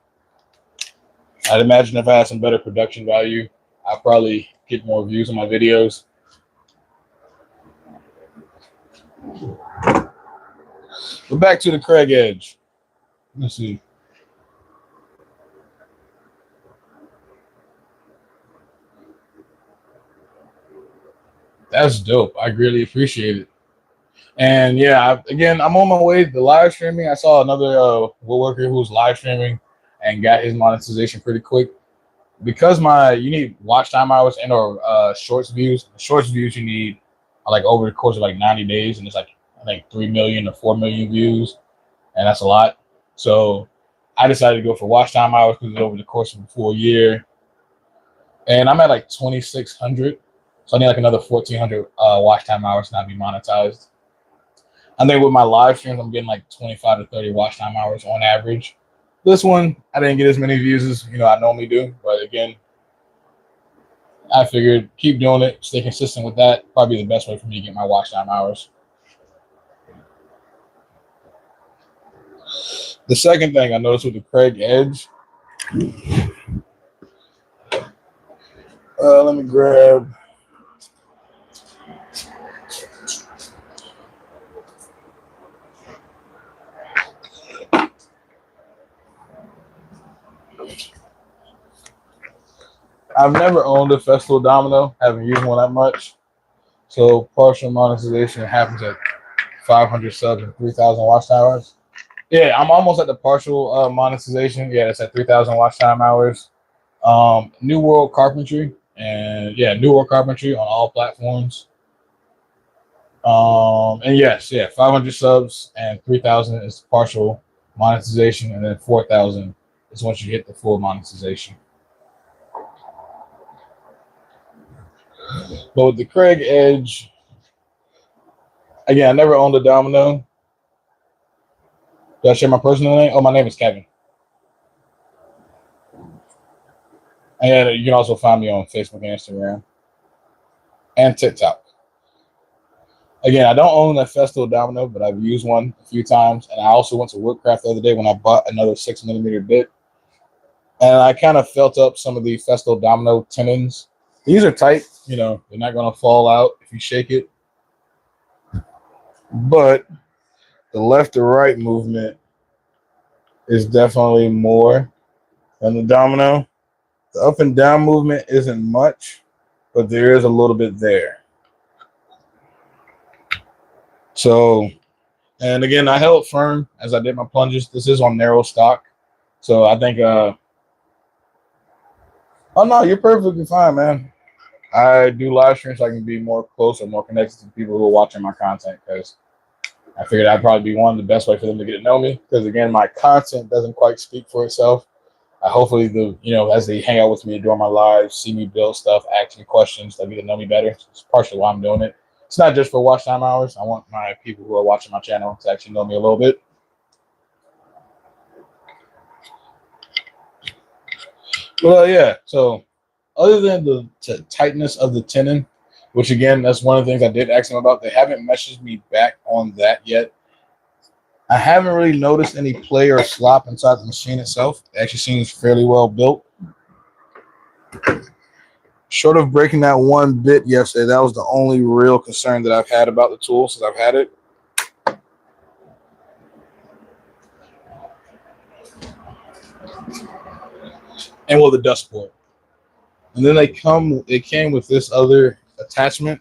I'd imagine if I had some better production value, I'd probably get more views on my videos. But back to the Kreg Edge. Let's see. That's dope. I greatly appreciate it. And yeah, I'm on my way to live streaming. I saw another woodworker who was live streaming and got his monetization pretty quick. Because you need watch time hours and or shorts views. The shorts views you need are like over the course of like 90 days, and it's like I think 3 million or 4 million views, and that's a lot. So I decided to go for watch time hours because it's over the course of a full year, and I'm at like 2,600. So I need like another 1,400 watch time hours to not be monetized. I think with my live streams, I'm getting like 25 to 30 watch time hours on average. This one, I didn't get as many views as I normally do, but again, I figured keep doing it, stay consistent with that. Probably the best way for me to get my watch time hours. The second thing I noticed with the Kreg Edge, let me grab. I've never owned a Festival Domino, haven't used one that much. So partial monetization happens at 500 subs and 3,000 watch hours. Yeah, I'm almost at the partial monetization. Yeah, it's at 3,000 watch time hours. New World Carpentry, and yeah, New World Carpentry on all platforms. And yes, 500 subs and 3,000 is partial monetization, and then 4,000 is once you hit the full monetization. But with the Kreg Edge, again, I never owned a domino. Did I share my personal name? Oh, my name is Kevin. And you can also find me on Facebook and Instagram and TikTok. Again, I don't own a Festival Domino, but I've used one a few times. And I also went to Woodcraft the other day when I bought another 6mm bit. And I kind of felt up some of the Festival Domino tenons. These are tight, they're not going to fall out if you shake it. But the left to right movement is definitely more than the domino. The up and down movement isn't much, but there is a little bit there. So, and again, I held firm as I did my plunges. This is on narrow stock. So I think, oh no, you're perfectly fine, man. I do live streams so I can be more close or more connected to people who are watching my content, because I figured I'd probably be one of the best way for them to get to know me. Because again, my content doesn't quite speak for itself. Hopefully, as they hang out with me during my lives, see me build stuff, ask me questions, they'll get to know me better. It's partially why I'm doing it. It's not just for watch time hours. I want my people who are watching my channel to actually know me a little bit. Well, yeah. So, other than the tightness of the tenon, which again, that's one of the things I did ask them about. They haven't messaged me back on that yet. I haven't really noticed any play or slop inside the machine itself. It actually seems fairly well built. Short of breaking that one bit yesterday, that was the only real concern that I've had about the tool since I've had it. And well, the dust port. And then they came with this other attachment,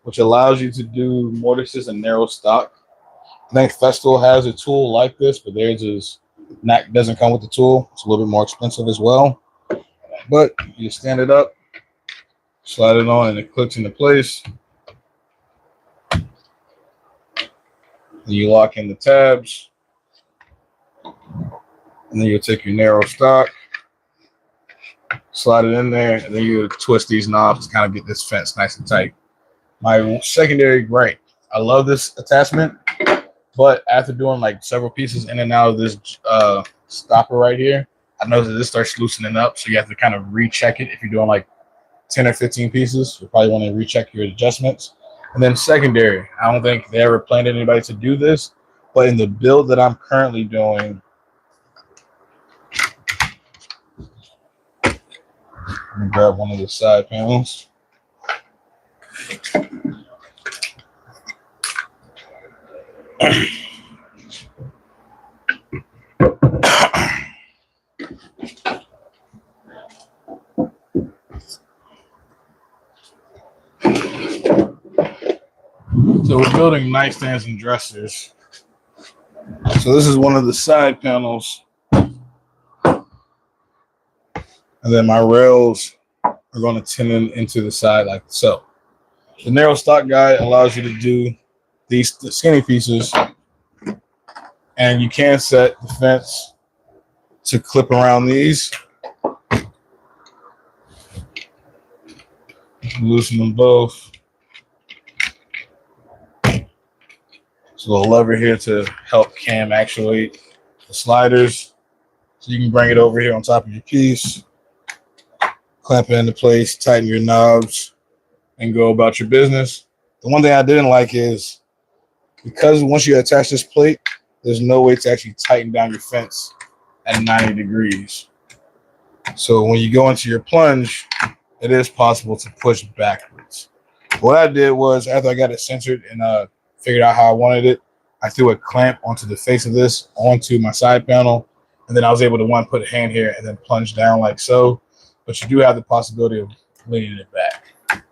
which allows you to do mortises and narrow stock. I think Festool has a tool like this, but theirs doesn't come with the tool. It's a little bit more expensive as well. But you stand it up, slide it on, and it clicks into place. Then you lock in the tabs. And then you'll take your narrow stock, slide it in there, and then you twist these knobs to kind of get this fence nice and tight. My secondary gripe. I love this attachment. But after doing like several pieces in and out of this stopper right here, I noticed that this starts loosening up. So you have to kind of recheck it if you're doing like 10 or 15 pieces. You probably want to recheck your adjustments. And then secondary, I don't think they ever planned anybody to do this, but in the build that I'm currently doing, let me grab one of the side panels. So we're building nightstands and dressers. So this is one of the side panels. And then my rails are going to tenon into the side like so. The narrow stock guide allows you to do the skinny pieces, and you can set the fence to clip around these. Loosen them both. There's a little lever here to help Cam actuate the sliders. So you can bring it over here on top of your piece, clamp it into place, tighten your knobs, and go about your business. The one thing I didn't like is because once you attach this plate, there's no way to actually tighten down your fence at 90 degrees. So when you go into your plunge, it is possible to push backwards. What I did was after I got it centered and figured out how I wanted it, I threw a clamp onto the face of this, onto my side panel, and then I was able to put a hand here and then plunge down like so. But you do have the possibility of leaning it back.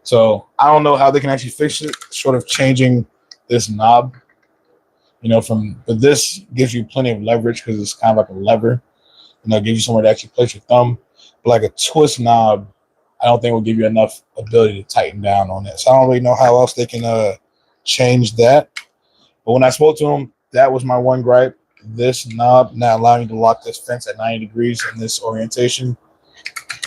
So I don't know how they can actually fix it, short of changing this knob. But this gives you plenty of leverage because it's kind of like a lever. It gives you somewhere to actually place your thumb. But like a twist knob, I don't think will give you enough ability to tighten down on it. So I don't really know how else they can change that. But when I spoke to them, that was my one gripe. This knob not allowing me to lock this fence at 90 degrees in this orientation.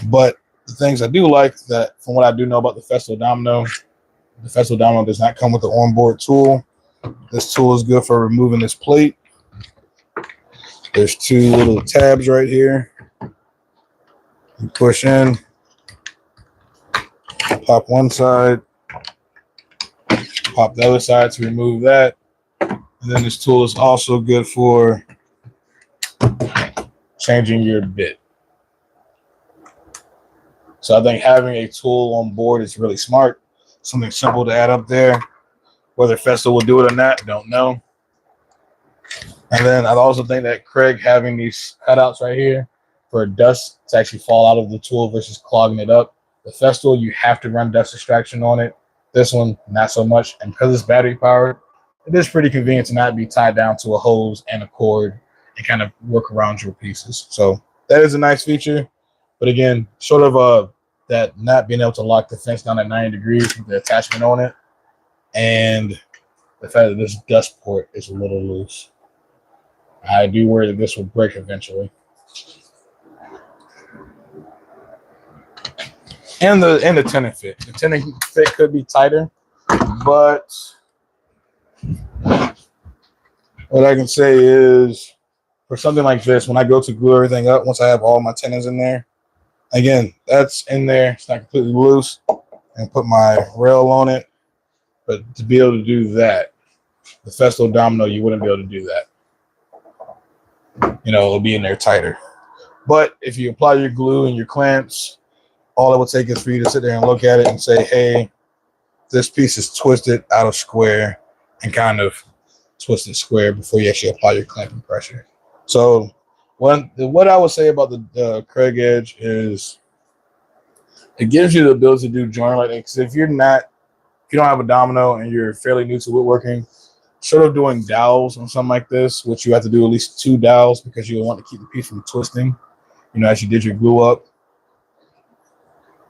But the things I do like, that from what I do know about the Festool Domino does not come with the onboard tool. This tool is good for removing this plate. There's two little tabs right here. You push in, pop one side, pop the other side to remove that. And then this tool is also good for changing your bit. So I think having a tool on board is really smart. Something simple to add up there. Whether Festool will do it or not, don't know. And then I also think that Kreg having these cutouts right here for dust to actually fall out of the tool versus clogging it up. The Festool, you have to run dust extraction on it. This one, not so much. And because it's battery powered, it is pretty convenient to not be tied down to a hose and a cord and kind of work around your pieces. So that is a nice feature. But again, sort of that not being able to lock the fence down at 90 degrees with the attachment on it, and the fact that this dust port is a little loose. I do worry that this will break eventually. And the tenon fit. The tenon fit could be tighter, but what I can say is for something like this, when I go to glue everything up, once I have all my tenons in there, again, that's in there. It's not completely loose, and put my rail on it. But to be able to do that, the Festool Domino, you wouldn't be able to do that. It'll be in there tighter. But if you apply your glue and your clamps, all it will take is for you to sit there and look at it and say, hey, this piece is twisted out of square, and kind of twist it square before you actually apply your clamping pressure. So what I would say about the Kreg Edge is it gives you the ability to do joint like that. Because if you don't have a domino and you're fairly new to woodworking, sort of doing dowels on something like this, which you have to do at least 2 dowels because you want to keep the piece from twisting, as you did your glue up.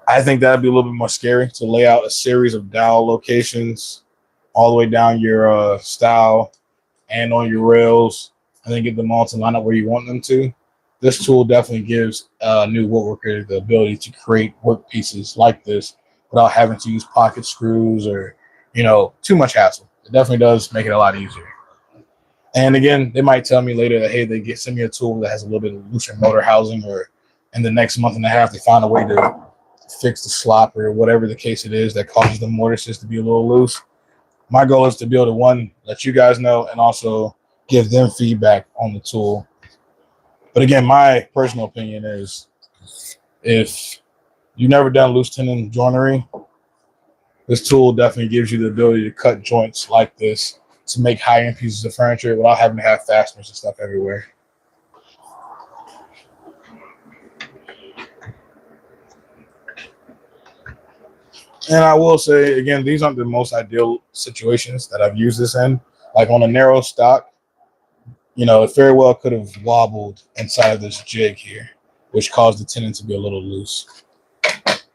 I think that'd be a little bit more scary to lay out a series of dowel locations all the way down your style and on your rails, and then get them all to line up where you want them to. This tool definitely gives a new woodworker the ability to create work pieces like this without having to use pocket screws or, too much hassle. It definitely does make it a lot easier. And again, they might tell me later that, hey, send me a tool that has a little bit of looser motor housing, or in the next month and a half, they find a way to fix the slop or whatever the case it is that causes the mortises to be a little loose. My goal is to be able to, one, let you guys know and also give them feedback on the tool. But again, my personal opinion is if you've never done loose tenon joinery, this tool definitely gives you the ability to cut joints like this to make high-end pieces of furniture without having to have fasteners and stuff everywhere. And I will say, again, these aren't the most ideal situations that I've used this in. Like on a narrow stock, it very well could have wobbled inside of this jig here, which caused the tenon to be a little loose.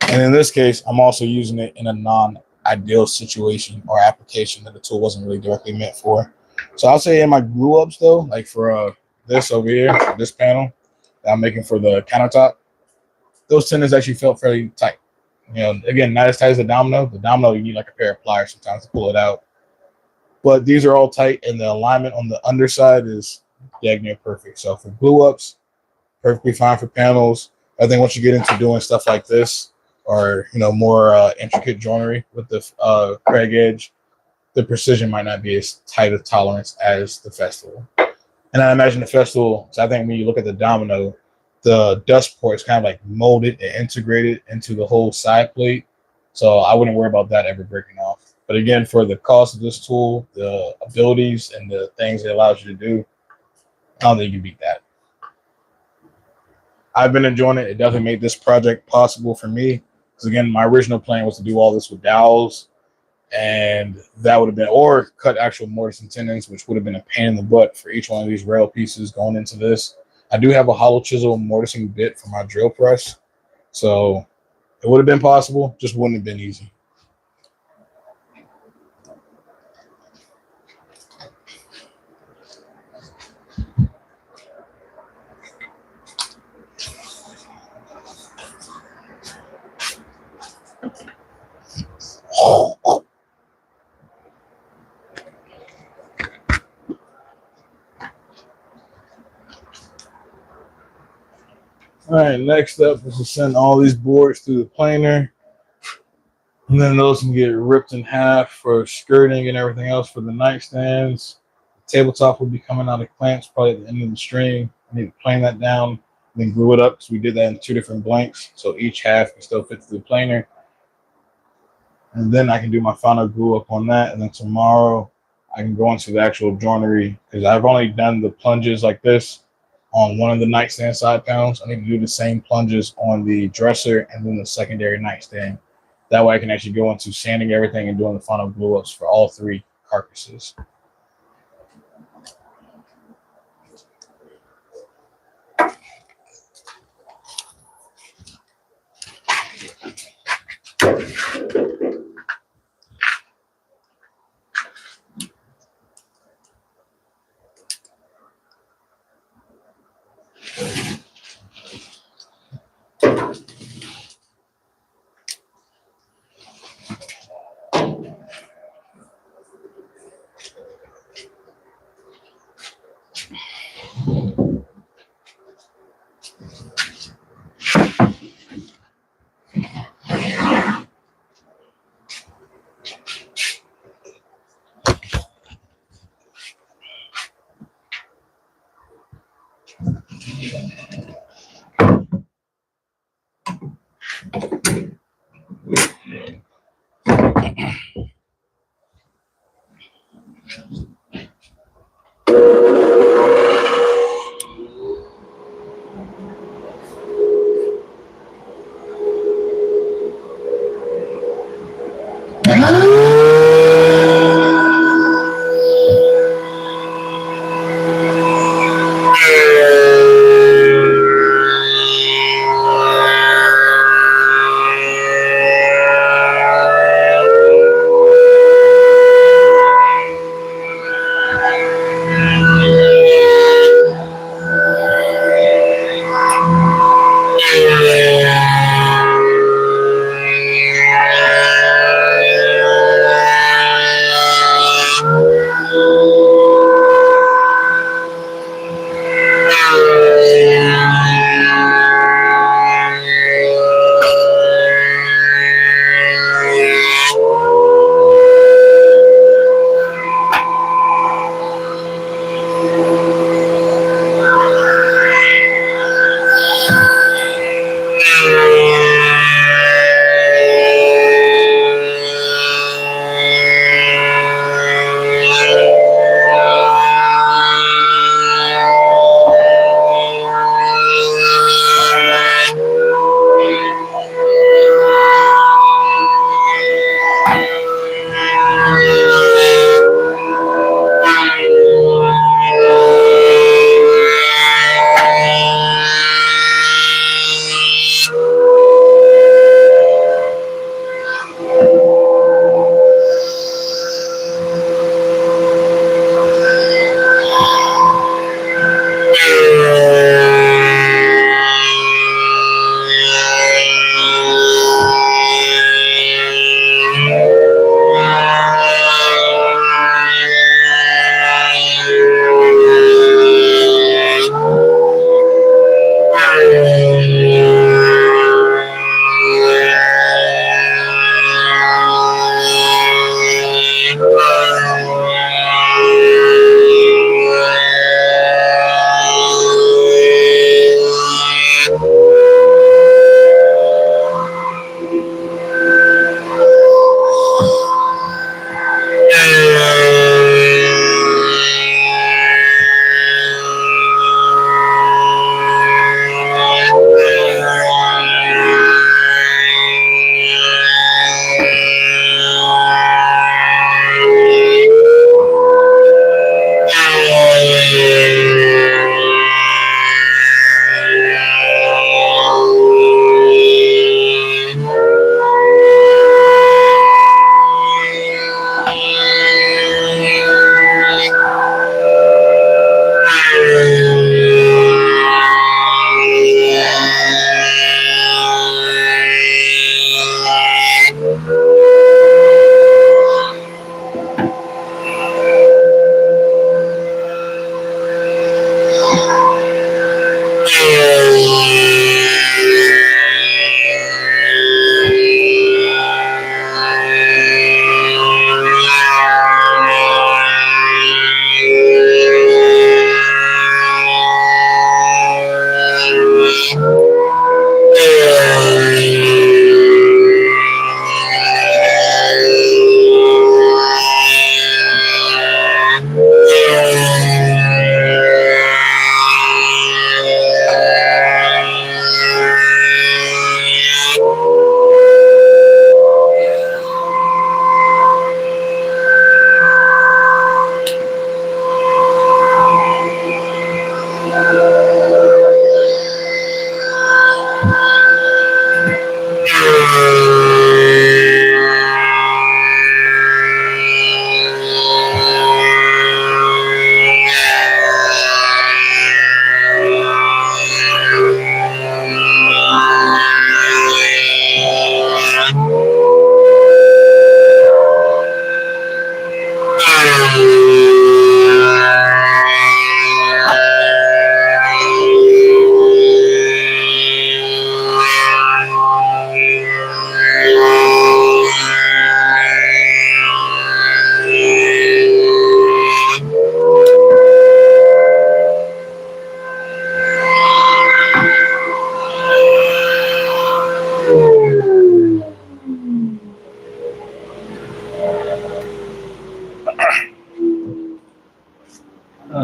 And in this case, I'm also using it in a non-ideal situation or application that the tool wasn't really directly meant for. So I'll say in my glue ups though, like for this over here, this panel that I'm making for the countertop, those tenons actually felt fairly tight. Again, not as tight as the domino. The domino, you need like a pair of pliers sometimes to pull it out. But these are all tight, and the alignment on the underside is dang near perfect. So for glue ups, perfectly fine for panels. I think once you get into doing stuff like this, or more intricate joinery with the Kreg edge, the precision might not be as tight a tolerance as the Festool. And I imagine the Festool, so I think when you look at the domino, the dust port is kind of like molded and integrated into the whole side plate. So I wouldn't worry about that ever breaking off. But again, for the cost of this tool, the abilities and the things it allows you to do, I don't think you can beat that. I've been enjoying it. It definitely made this project possible for me. Because again, my original plan was to do all this with dowels, and that would have been, or cut actual mortise and tenons, which would have been a pain in the butt for each one of these rail pieces going into this. I do have a hollow chisel mortising bit for my drill press, so it would have been possible, just wouldn't have been easy. All right, next up is to send all these boards through the planer. And then those can get ripped in half for skirting and everything else for the nightstands. The tabletop will be coming out of clamps probably at the end of the string. I need to plane that down, then glue it up because we did that in 2 different blanks. So each half can still fit through the planer. And then I can do my final glue up on that. And then tomorrow I can go into the actual joinery because I've only done the plunges like this on one of the nightstand side panels. I need to do the same plunges on the dresser and then the secondary nightstand. That way I can actually go into sanding everything and doing the final glue ups for all 3 carcasses.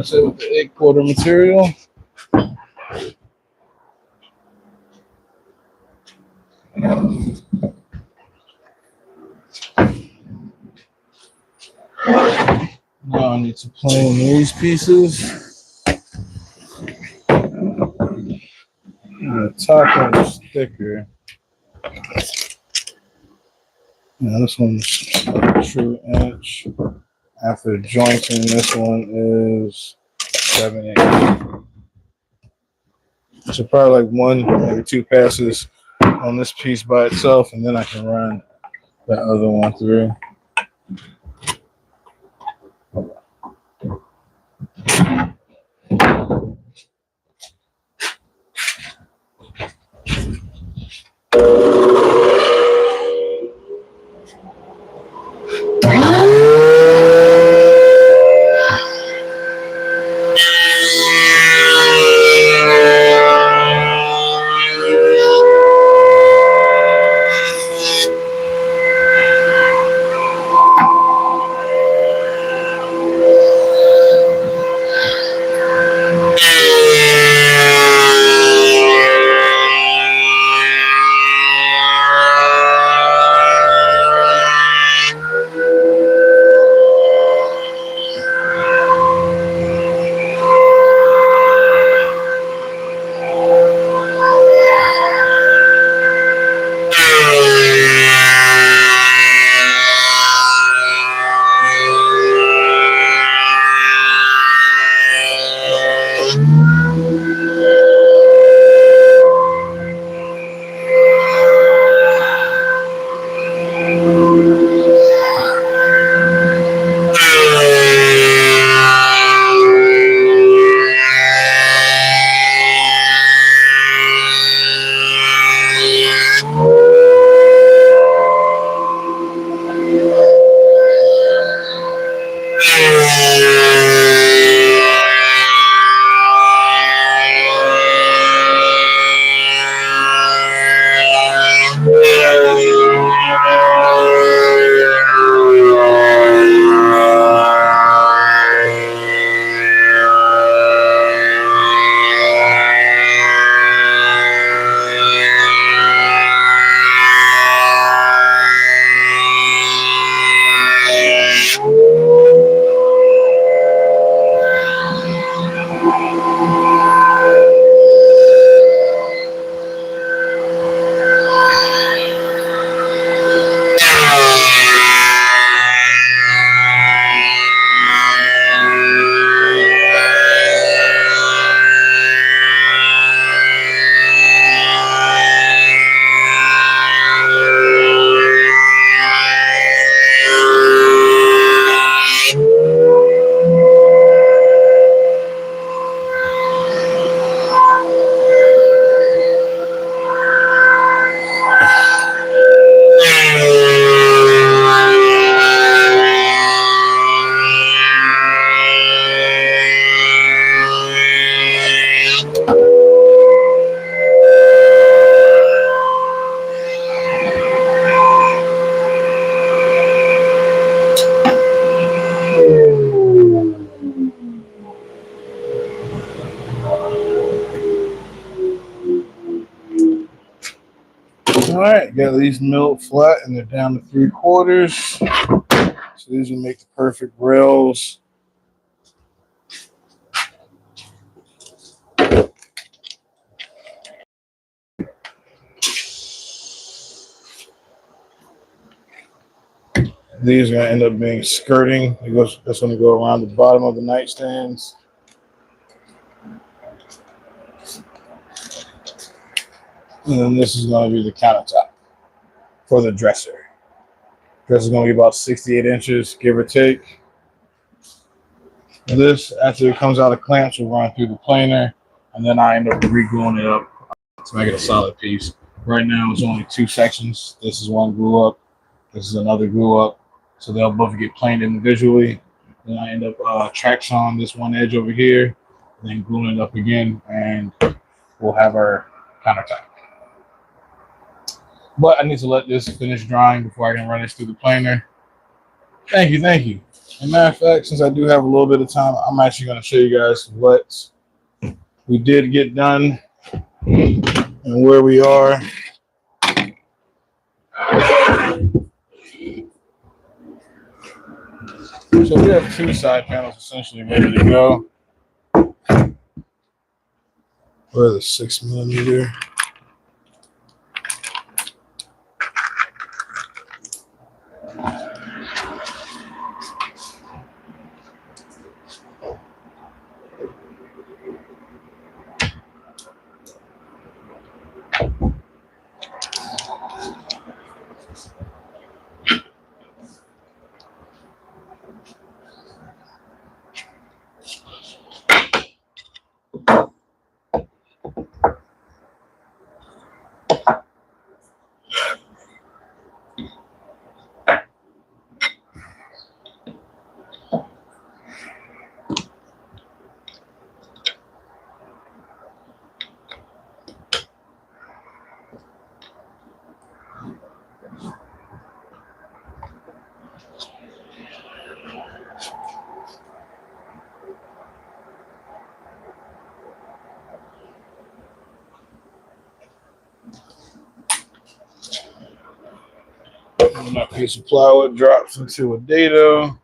that's it with the 8-quarter material. Now I need to plane these pieces. The top one is thicker. Now this one's true inch. After jointing, this one is 7/8. So probably like 1, maybe 2 passes on this piece by itself, and then I can run that other one through. All right, got these milled flat and they're down to 3/4. So these will make the perfect rails. These are going to end up being skirting. That's going to go around the bottom of the nightstands. And then this is going to be the countertop for the dresser. Dresser is going to be about 68 inches, give or take. And this, after it comes out of clamps, will run through the planer, and then I end up re-gluing it up to make it a solid piece. Right now, it's only 2 sections. This is one glue up. This is another glue up. So they'll both get planed individually. Then I end up tracks on this one edge over here, and then gluing it up again, and we'll have our countertop. But I need to let this finish drying before I can run this through the planer. Thank you, thank you. As a matter of fact, since I do have a little bit of time, I'm actually going to show you guys what we did get done and where we are. So we have two side panels essentially ready to go. Where the 6mm. And my piece of plywood drops into a dado.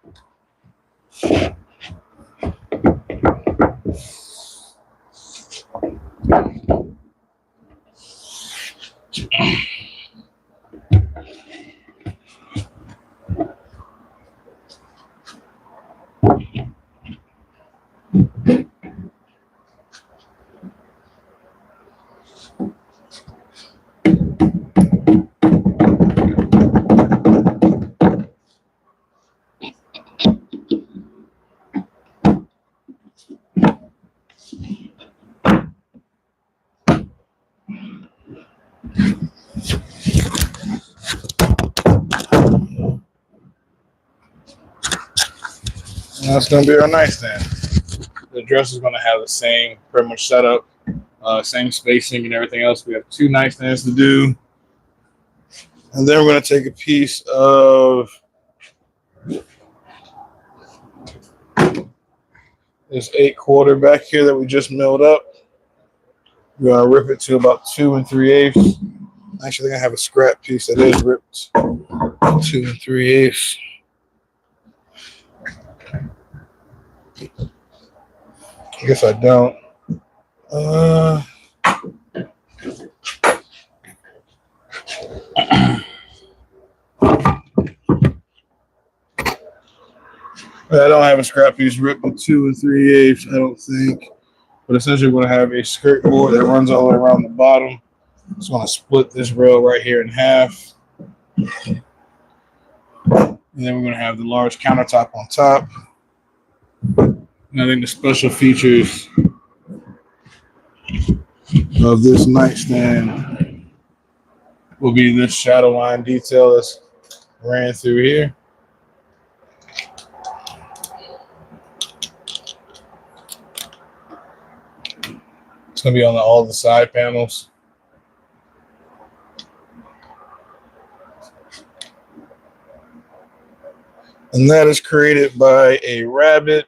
And that's going to be our nightstand. The dresser is going to have the same pretty much setup, same spacing and everything else. We have two nightstands to do. And then we're going to take a piece of this 8/4 back here that we just milled up. We're going to rip it to about 2 3/8. Actually, I have a scrap piece that is ripped 2 3/8. I guess I don't. I don't have a scrap piece ripped in 2 3/8, I don't think. But essentially, we're going to have a skirt board that runs all the way around the bottom. Just want to split this rail right here in half. And then we're going to have the large countertop on top. And I think the special features of this nightstand will be this shadow line detail that's ran through here. It's going to be on all the side panels. And that is created by a rabbit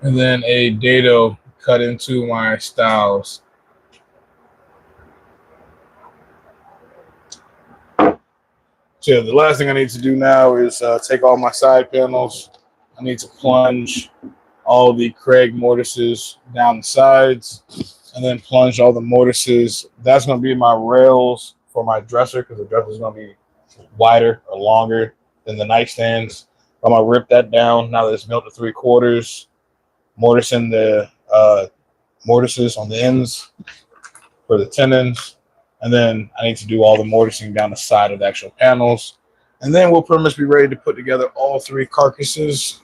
and then a dado cut into my styles. So yeah, the last thing I need to do now is take all my side panels. I need to plunge all the Kreg mortises down the sides and then plunge all the mortises. That's going to be my rails for my dresser because the dresser is going to be wider or longer than the nightstands. I'm going to rip that down now that it's milled to 3/4. Mortise in the mortises on the ends for the tenons. And then I need to do all the mortising down the side of the actual panels. And then we'll pretty much be ready to put together all 3 carcasses.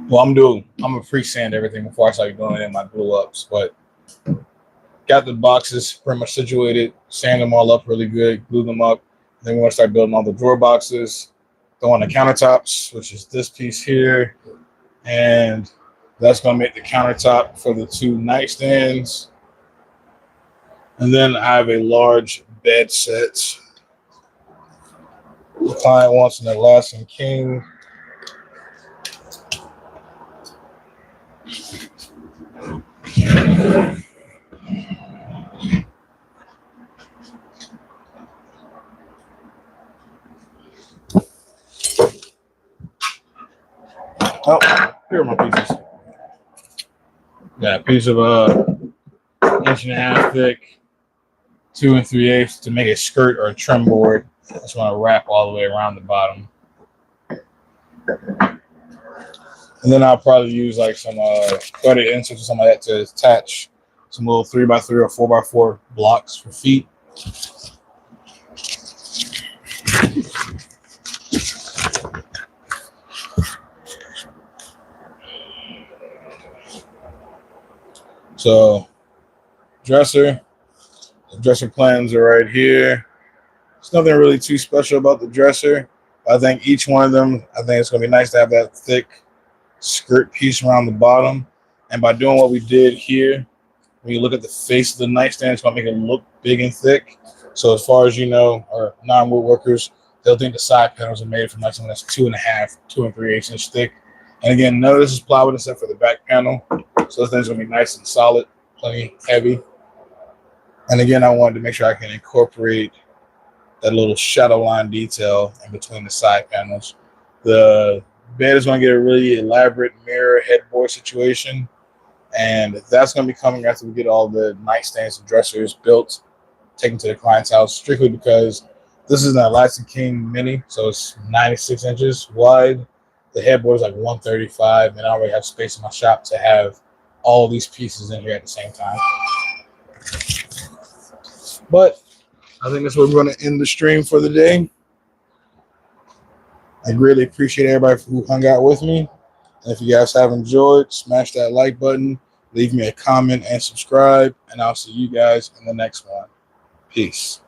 Well, I'm gonna pre-sand everything before I start doing it in my glue ups, but got the boxes pretty much situated, sand them all up really good, glue them up. Then we're gonna start building all the drawer boxes, go on the countertops, which is this piece here, and that's gonna make the countertop for the 2 nightstands. And then I have a large bed set The client wants an Alaskan King. Oh, here are my pieces. Got a piece of 1.5 inch thick, 2 3/8 to make a skirt or a trim board. I just want to wrap all the way around the bottom. And then I'll probably use like some threaded inserts or something like that to attach some little 3x3 or 4x4 blocks for feet. So the dresser plans are right here. There's nothing really too special about the dresser. I think each one of them, I think it's going to be nice to have that thick skirt piece around the bottom. And by doing what we did here, when you look at the face of the nightstand, it's going to make it look big and thick. So as far as you know, or non-woodworkers, they'll think the side panels are made from like something that's 2.5, 2 3/8 inch thick. And again, none of this is plywood except for the back panel. So this thing's going to be nice and solid, plenty heavy. And again, I wanted to make sure I can incorporate that little shadow line detail in between the side panels. The bed is going to get a really elaborate mirror headboard situation, and that's going to be coming after we get all the nightstands and dressers built, taken to the client's house, strictly because this is an Alaskan King mini, so it's 96 inches wide. The headboard is like 135, and I already have space in my shop to have all of these pieces in here at the same time. But I think that's where we're going to end the stream for the day. I greatly appreciate everybody who hung out with me. And if you guys have enjoyed, smash that like button, leave me a comment and subscribe, and I'll see you guys in the next one. Peace.